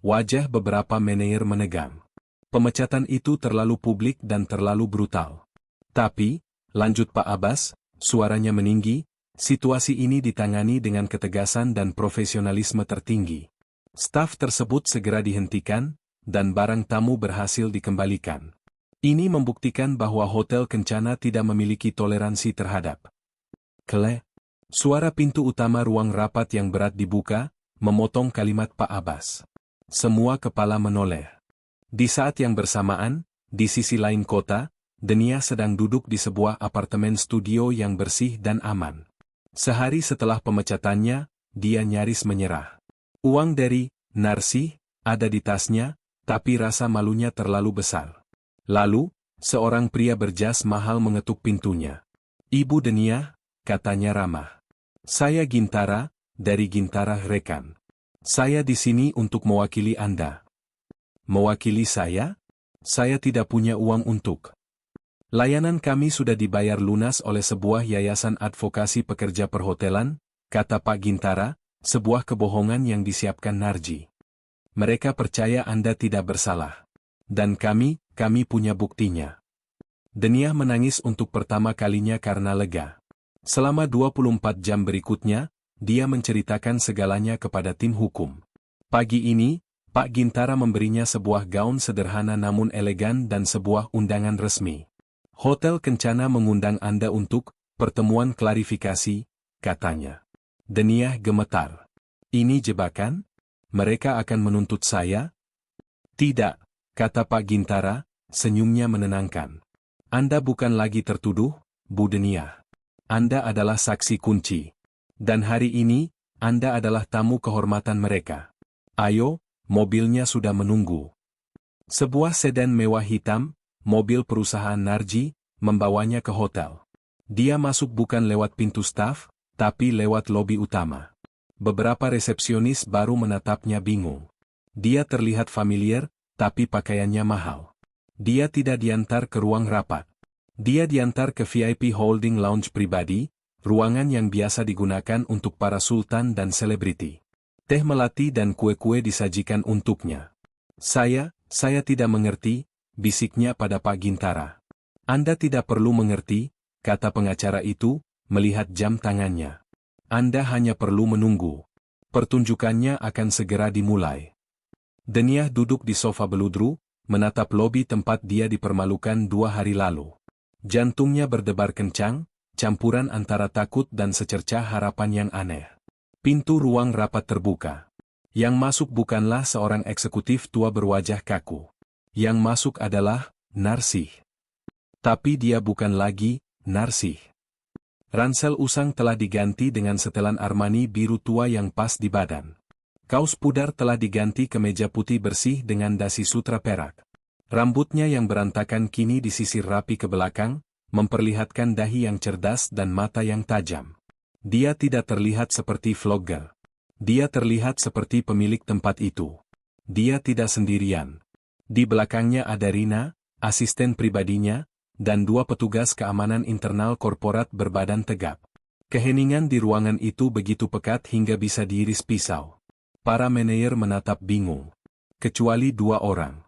Wajah beberapa manajer menegang. Pemecatan itu terlalu publik dan terlalu brutal. "Tapi," lanjut Pak Abbas, suaranya meninggi, "situasi ini ditangani dengan ketegasan dan profesionalisme tertinggi. Staf tersebut segera dihentikan, dan barang tamu berhasil dikembalikan. Ini membuktikan bahwa Hotel Kencana tidak memiliki toleransi terhadap kele." Suara pintu utama ruang rapat yang berat dibuka, memotong kalimat Pak Abbas. Semua kepala menoleh. Di saat yang bersamaan, di sisi lain kota, Denia sedang duduk di sebuah apartemen studio yang bersih dan aman. Sehari setelah pemecatannya, dia nyaris menyerah. Uang dari Narsih ada di tasnya, Tapi rasa malunya terlalu besar. Lalu, seorang pria berjas mahal mengetuk pintunya. "Ibu Denia," katanya ramah. "Saya Gintara, dari Gintara Rekan. Saya di sini untuk mewakili Anda." "Mewakili saya? Saya tidak punya uang untuk. Layanan kami sudah dibayar lunas oleh sebuah yayasan advokasi pekerja perhotelan," kata Pak Gintara, "sebuah kebohongan yang disiapkan Narji. Mereka percaya Anda tidak bersalah. Dan kami punya buktinya." Denia menangis untuk pertama kalinya karena lega. Selama 24 jam berikutnya, dia menceritakan segalanya kepada tim hukum. Pagi ini, Pak Gintara memberinya sebuah gaun sederhana namun elegan dan sebuah undangan resmi. "Hotel Kencana mengundang Anda untuk pertemuan klarifikasi," katanya. Denia gemetar. "Ini jebakan? Mereka akan menuntut saya?" "Tidak," kata Pak Gintara, senyumnya menenangkan. "Anda bukan lagi tertuduh, Bu Denia. Anda adalah saksi kunci. Dan hari ini, Anda adalah tamu kehormatan mereka. Ayo, mobilnya sudah menunggu." Sebuah sedan mewah hitam, mobil perusahaan Narji, membawanya ke hotel. Dia masuk bukan lewat pintu staf, tapi lewat lobi utama. Beberapa resepsionis baru menatapnya bingung. Dia terlihat familiar, tapi pakaiannya mahal. Dia tidak diantar ke ruang rapat. Dia diantar ke VIP Holding Lounge pribadi, ruangan yang biasa digunakan untuk para sultan dan selebriti. Teh melati dan kue-kue disajikan untuknya. Saya tidak mengerti," bisiknya pada Pak Gintara. "Anda tidak perlu mengerti," kata pengacara itu, melihat jam tangannya. "Anda hanya perlu menunggu. Pertunjukannya akan segera dimulai." Denia duduk di sofa beludru, menatap lobi tempat dia dipermalukan 2 hari lalu. Jantungnya berdebar kencang, campuran antara takut dan secercah harapan yang aneh. Pintu ruang rapat terbuka. Yang masuk bukanlah seorang eksekutif tua berwajah kaku. Yang masuk adalah Narsih. Tapi dia bukan lagi Narsih. Ransel usang telah diganti dengan setelan Armani biru tua yang pas di badan. Kaos pudar telah diganti ke kemeja putih bersih dengan dasi sutra perak. Rambutnya yang berantakan kini disisir rapi ke belakang, memperlihatkan dahi yang cerdas dan mata yang tajam. Dia tidak terlihat seperti vlogger. Dia terlihat seperti pemilik tempat itu. Dia tidak sendirian. Di belakangnya ada Rina, asisten pribadinya, dan 2 petugas keamanan internal korporat berbadan tegap. Keheningan di ruangan itu begitu pekat hingga bisa diiris pisau. Para manajer menatap bingung. Kecuali 2 orang.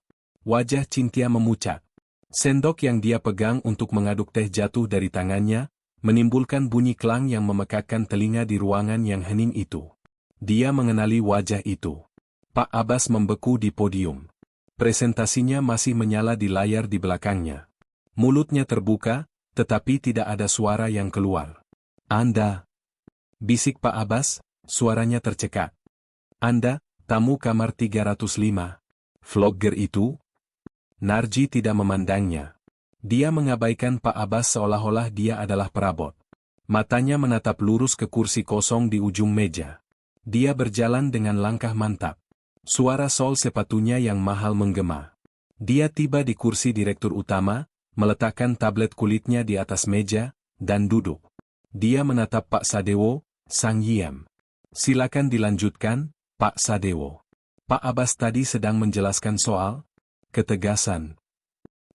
Wajah Cynthia memucat. Sendok yang dia pegang untuk mengaduk teh jatuh dari tangannya, menimbulkan bunyi klang yang memekakkan telinga di ruangan yang hening itu. Dia mengenali wajah itu. Pak Abbas membeku di podium. Presentasinya masih menyala di layar di belakangnya. Mulutnya terbuka, tetapi tidak ada suara yang keluar. "Anda," bisik Pak Abbas, suaranya tercekat. "Anda, tamu kamar 305. Vlogger itu?" Narji tidak memandangnya. Dia mengabaikan Pak Abbas seolah-olah dia adalah perabot. Matanya menatap lurus ke kursi kosong di ujung meja. Dia berjalan dengan langkah mantap. Suara sol sepatunya yang mahal menggema. Dia tiba di kursi direktur utama, meletakkan tablet kulitnya di atas meja, dan duduk. Dia menatap Pak Sadewo, Sang Yiem. "Silakan dilanjutkan, Pak Sadewo." Pak Abbas tadi sedang menjelaskan soal ketegasan.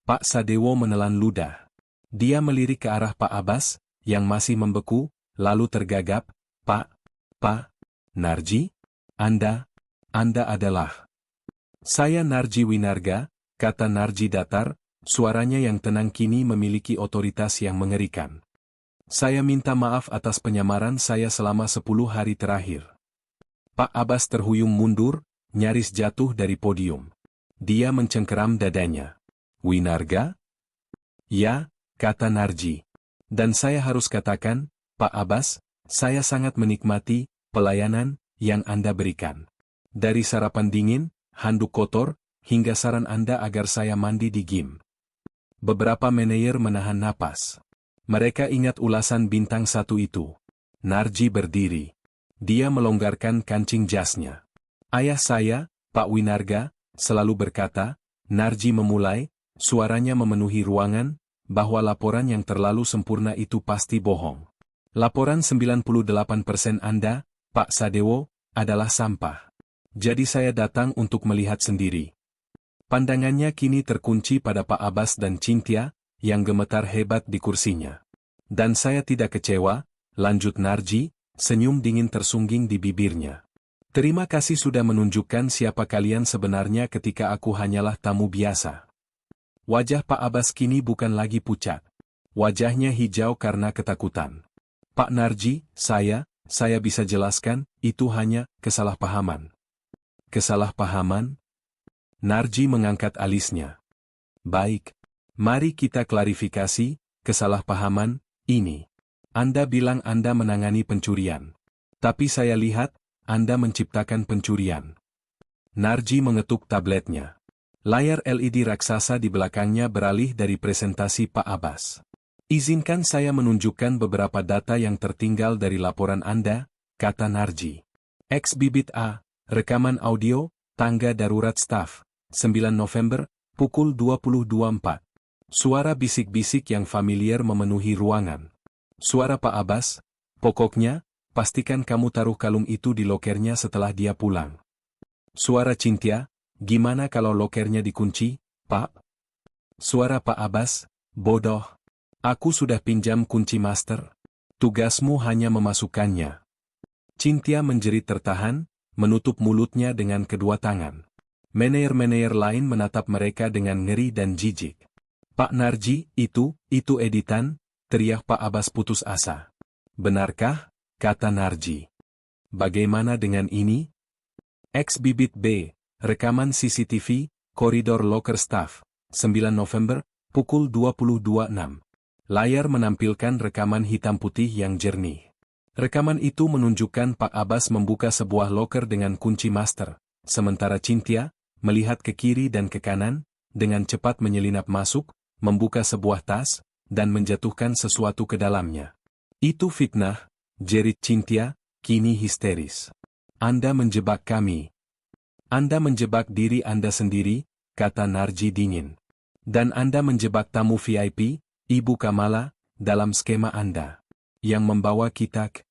Pak Sadewo menelan ludah. Dia melirik ke arah Pak Abbas, yang masih membeku, lalu tergagap, Pak Narji? Anda adalah..." "Saya Narji Winarga," kata Narji datar, suaranya yang tenang kini memiliki otoritas yang mengerikan. "Saya minta maaf atas penyamaran saya selama 10 hari terakhir." Pak Abbas terhuyung mundur, nyaris jatuh dari podium. Dia mencengkeram dadanya. "Winarga?" "Ya," kata Narji. "Dan saya harus katakan, Pak Abbas, saya sangat menikmati pelayanan yang Anda berikan. Dari sarapan dingin, handuk kotor, hingga saran Anda agar saya mandi di gym." Beberapa manajer menahan napas. Mereka ingat ulasan bintang 1 itu. Narji berdiri. Dia melonggarkan kancing jasnya. "Ayah saya, Pak Winarga, selalu berkata, Narji memulai, suaranya memenuhi ruangan, bahwa laporan yang terlalu sempurna itu pasti bohong. Laporan 98% Anda, Pak Sadewo, adalah sampah. Jadi saya datang untuk melihat sendiri. Pandangannya kini terkunci pada Pak Abbas dan Cynthia, yang gemetar hebat di kursinya. Dan saya tidak kecewa, lanjut Narji, senyum dingin tersungging di bibirnya. Terima kasih sudah menunjukkan siapa kalian sebenarnya ketika aku hanyalah tamu biasa. Wajah Pak Abbas kini bukan lagi pucat. Wajahnya hijau karena ketakutan. Pak Narji, saya bisa jelaskan, itu hanya kesalahpahaman. Kesalahpahaman? Narji mengangkat alisnya. Baik. Mari kita klarifikasi, kesalahpahaman, ini. Anda bilang Anda menangani pencurian. Tapi saya lihat, Anda menciptakan pencurian. Narji mengetuk tabletnya. Layar LED raksasa di belakangnya beralih dari presentasi Pak Abbas. Izinkan saya menunjukkan beberapa data yang tertinggal dari laporan Anda, kata Narji. X bibit A, rekaman audio, tangga darurat staf, 9 November, pukul 20.24. Suara bisik-bisik yang familiar memenuhi ruangan. Suara Pak Abbas, pokoknya, pastikan kamu taruh kalung itu di lokernya setelah dia pulang. Suara Cynthia, gimana kalau lokernya dikunci, Pak? Suara Pak Abbas, bodoh. Aku sudah pinjam kunci master. Tugasmu hanya memasukkannya. Cynthia menjerit tertahan, menutup mulutnya dengan kedua tangan. Manajer-manajer lain menatap mereka dengan ngeri dan jijik. Pak Narji, itu editan, teriak Pak Abbas putus asa. Benarkah? Kata Narji. Bagaimana dengan ini? X bibit B, rekaman CCTV, koridor locker staff, 9 November, pukul 22.06. Layar menampilkan rekaman hitam putih yang jernih. Rekaman itu menunjukkan Pak Abbas membuka sebuah locker dengan kunci master, sementara Cynthia, melihat ke kiri dan ke kanan, dengan cepat menyelinap masuk, membuka sebuah tas, dan menjatuhkan sesuatu ke dalamnya. Itu fitnah, jerit Cynthia, kini histeris. Anda menjebak kami. Anda menjebak diri Anda sendiri, kata Narji dingin. Dan Anda menjebak tamu VIP, Ibu Kamala, dalam skema Anda. Yang membawa kita ke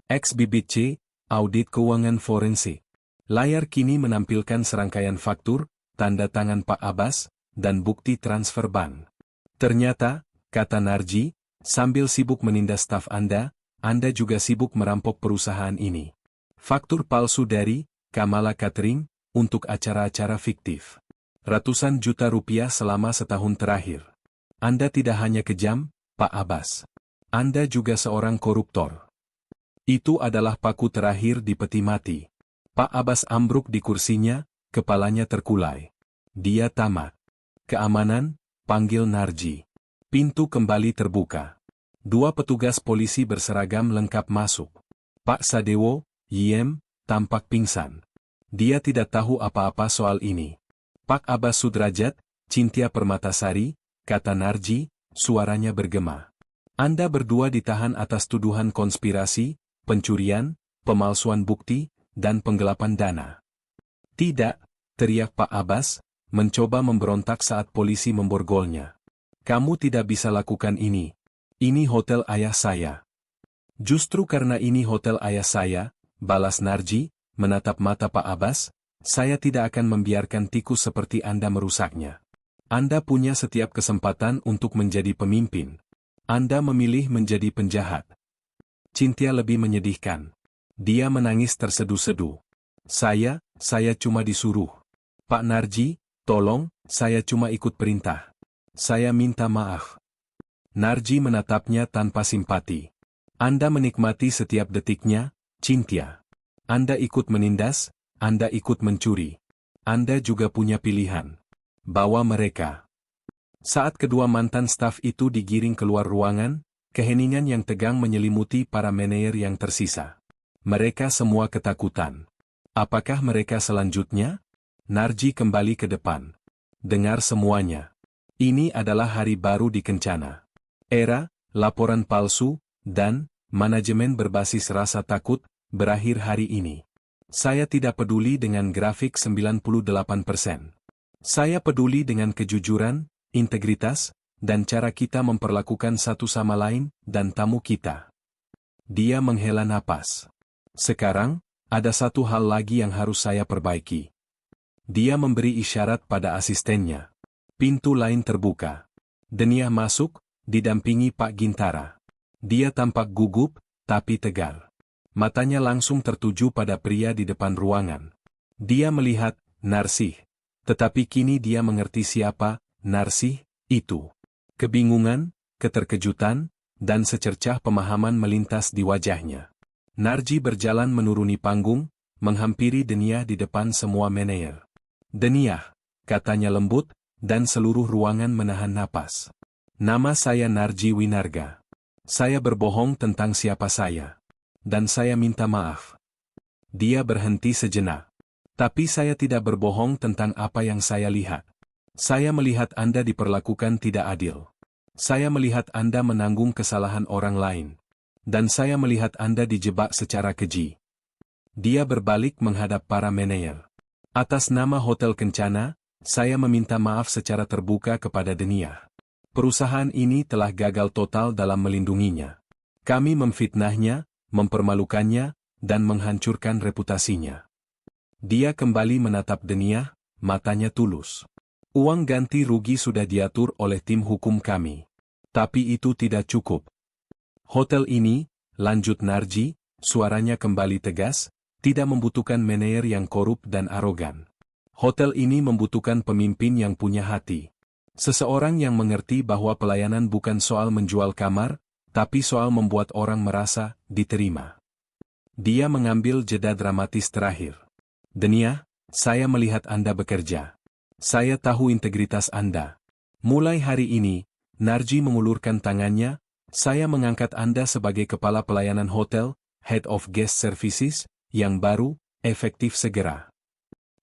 X bibit C, audit keuangan forensik. Layar kini menampilkan serangkaian faktur, tanda tangan Pak Abbas, dan bukti transfer bank. Ternyata, kata Narji, sambil sibuk menindas staf Anda juga sibuk merampok perusahaan ini. Faktur palsu dari Kamala Catering untuk acara-acara fiktif. Ratusan juta rupiah selama setahun terakhir. Anda tidak hanya kejam, Pak Abbas. Anda juga seorang koruptor. Itu adalah paku terakhir di peti mati. Pak Abbas ambruk di kursinya, kepalanya terkulai. Dia tamat. Keamanan, panggil Narji. Pintu kembali terbuka. Dua petugas polisi berseragam lengkap masuk. Pak Sadewo, Yiem, tampak pingsan. Dia tidak tahu apa-apa soal ini. Pak Abbas Sudrajat, Cynthia Permatasari, kata Narji, suaranya bergema. Anda berdua ditahan atas tuduhan konspirasi, pencurian, pemalsuan bukti, dan penggelapan dana. Tidak, teriak Pak Abbas, mencoba memberontak saat polisi memborgolnya. Kamu tidak bisa lakukan ini. Ini hotel ayah saya. Justru karena ini hotel ayah saya, balas Narji, menatap mata Pak Abbas, saya tidak akan membiarkan tikus seperti Anda merusaknya. Anda punya setiap kesempatan untuk menjadi pemimpin. Anda memilih menjadi penjahat. Cynthia lebih menyedihkan. Dia menangis terseduh-seduh. Saya cuma disuruh. Pak Narji, tolong, saya cuma ikut perintah. Saya minta maaf. Narji menatapnya tanpa simpati. Anda menikmati setiap detiknya, Cynthia. Anda ikut menindas, Anda ikut mencuri. Anda juga punya pilihan. Bawa mereka. Saat kedua mantan staf itu digiring keluar ruangan, keheningan yang tegang menyelimuti para manajer yang tersisa. Mereka semua ketakutan. Apakah mereka selanjutnya? Narji kembali ke depan. Dengar semuanya. Ini adalah hari baru di Kencana. Era, laporan palsu, dan manajemen berbasis rasa takut berakhir hari ini. Saya tidak peduli dengan grafik 98%. Saya peduli dengan kejujuran, integritas, dan cara kita memperlakukan satu sama lain dan tamu kita. Dia menghela napas. Sekarang, ada satu hal lagi yang harus saya perbaiki. Dia memberi isyarat pada asistennya. Pintu lain terbuka. Denia masuk, didampingi Pak Gintara. Dia tampak gugup, tapi tegar. Matanya langsung tertuju pada pria di depan ruangan. Dia melihat Narsih. Tetapi kini dia mengerti siapa Narsih itu. Kebingungan, keterkejutan, dan secercah pemahaman melintas di wajahnya. Narji berjalan menuruni panggung, menghampiri Denia di depan semua manajer. Denia, katanya lembut, dan seluruh ruangan menahan napas. Nama saya Narji Winarga. Saya berbohong tentang siapa saya. Dan saya minta maaf. Dia berhenti sejenak. Tapi saya tidak berbohong tentang apa yang saya lihat. Saya melihat Anda diperlakukan tidak adil. Saya melihat Anda menanggung kesalahan orang lain. Dan saya melihat Anda dijebak secara keji. Dia berbalik menghadap para manajer. Atas nama Hotel Kencana, saya meminta maaf secara terbuka kepada Denia. Perusahaan ini telah gagal total dalam melindunginya. Kami memfitnahnya, mempermalukannya, dan menghancurkan reputasinya. Dia kembali menatap Denia, matanya tulus. Uang ganti rugi sudah diatur oleh tim hukum kami. Tapi itu tidak cukup. Hotel ini, lanjut Narji, suaranya kembali tegas, tidak membutuhkan manajer yang korup dan arogan. Hotel ini membutuhkan pemimpin yang punya hati. Seseorang yang mengerti bahwa pelayanan bukan soal menjual kamar, tapi soal membuat orang merasa diterima. Dia mengambil jeda dramatis terakhir. Denia, saya melihat Anda bekerja. Saya tahu integritas Anda. Mulai hari ini, Narji mengulurkan tangannya, saya mengangkat Anda sebagai kepala pelayanan hotel, Head of Guest Services, yang baru, efektif segera.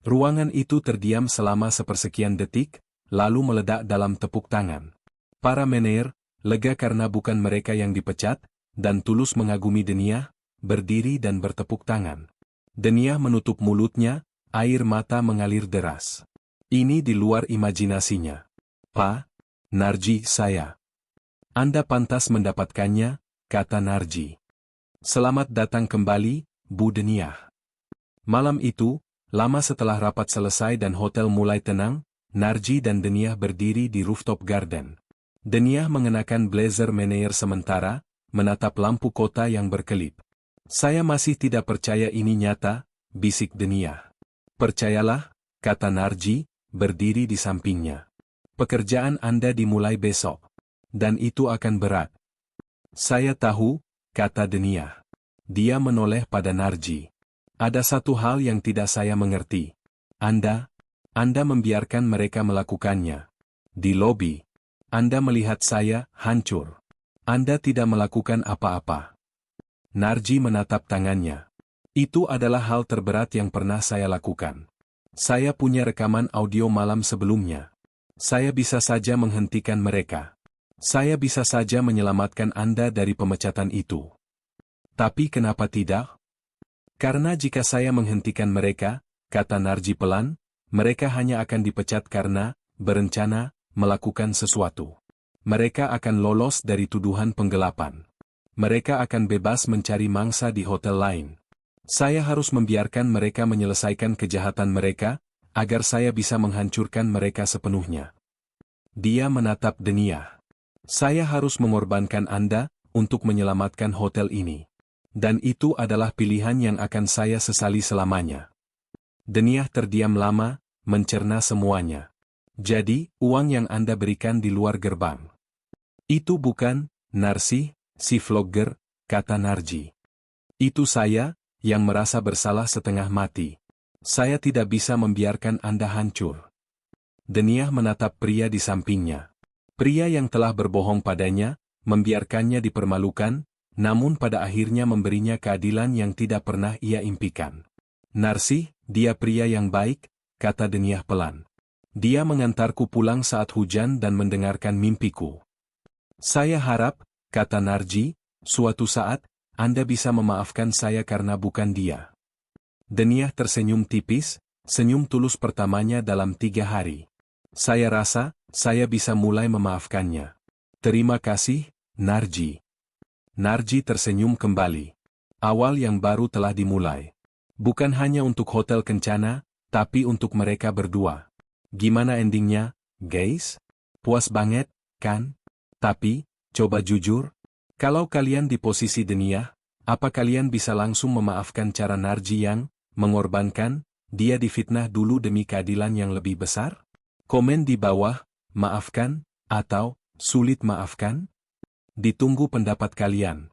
Ruangan itu terdiam selama sepersekian detik, lalu meledak dalam tepuk tangan. Para manajer, lega karena bukan mereka yang dipecat, dan tulus mengagumi Denia, berdiri dan bertepuk tangan. Denia menutup mulutnya, air mata mengalir deras. Ini di luar imajinasinya. Pak Narji, saya. Anda pantas mendapatkannya, kata Narji. Selamat datang kembali, Bu Denia. Malam itu, lama setelah rapat selesai dan hotel mulai tenang, Narji dan Denia berdiri di rooftop garden. Denia mengenakan blazer manajer sementara, menatap lampu kota yang berkelip. Saya masih tidak percaya ini nyata, bisik Denia. Percayalah, kata Narji, berdiri di sampingnya. Pekerjaan Anda dimulai besok. Dan itu akan berat. Saya tahu, kata Denia. Dia menoleh pada Narji. Ada satu hal yang tidak saya mengerti. Anda membiarkan mereka melakukannya. Di lobi, Anda melihat saya hancur. Anda tidak melakukan apa-apa. Narji menatap tangannya. Itu adalah hal terberat yang pernah saya lakukan. Saya punya rekaman audio malam sebelumnya. Saya bisa saja menghentikan mereka. Saya bisa saja menyelamatkan Anda dari pemecatan itu. Tapi kenapa tidak? Karena jika saya menghentikan mereka, kata Narji pelan, mereka hanya akan dipecat karena berencana melakukan sesuatu. Mereka akan lolos dari tuduhan penggelapan. Mereka akan bebas mencari mangsa di hotel lain. Saya harus membiarkan mereka menyelesaikan kejahatan mereka, agar saya bisa menghancurkan mereka sepenuhnya. Dia menatap Denia. Saya harus mengorbankan Anda untuk menyelamatkan hotel ini. Dan itu adalah pilihan yang akan saya sesali selamanya. Denia terdiam lama, mencerna semuanya. Jadi, uang yang Anda berikan di luar gerbang. Itu bukan, Narsih, si vlogger, kata Narji. Itu saya, yang merasa bersalah setengah mati. Saya tidak bisa membiarkan Anda hancur. Denia menatap pria di sampingnya. Pria yang telah berbohong padanya, membiarkannya dipermalukan, namun pada akhirnya memberinya keadilan yang tidak pernah ia impikan. Narsih, dia pria yang baik, kata Denia pelan. Dia mengantarku pulang saat hujan dan mendengarkan mimpiku. Saya harap, kata Narji, suatu saat, Anda bisa memaafkan saya karena bukan dia. Deniah tersenyum tipis, senyum tulus pertamanya dalam 3 hari. Saya rasa, saya bisa mulai memaafkannya. Terima kasih, Narji. Narji tersenyum kembali. Awal yang baru telah dimulai. Bukan hanya untuk Hotel Kencana, tapi untuk mereka berdua. Gimana endingnya, guys? Puas banget, kan? Tapi, coba jujur. Kalau kalian di posisi Deniah, apa kalian bisa langsung memaafkan cara Narji yang mengorbankan, dia difitnah dulu demi keadilan yang lebih besar? Komen di bawah, maafkan, atau sulit maafkan? Ditunggu pendapat kalian.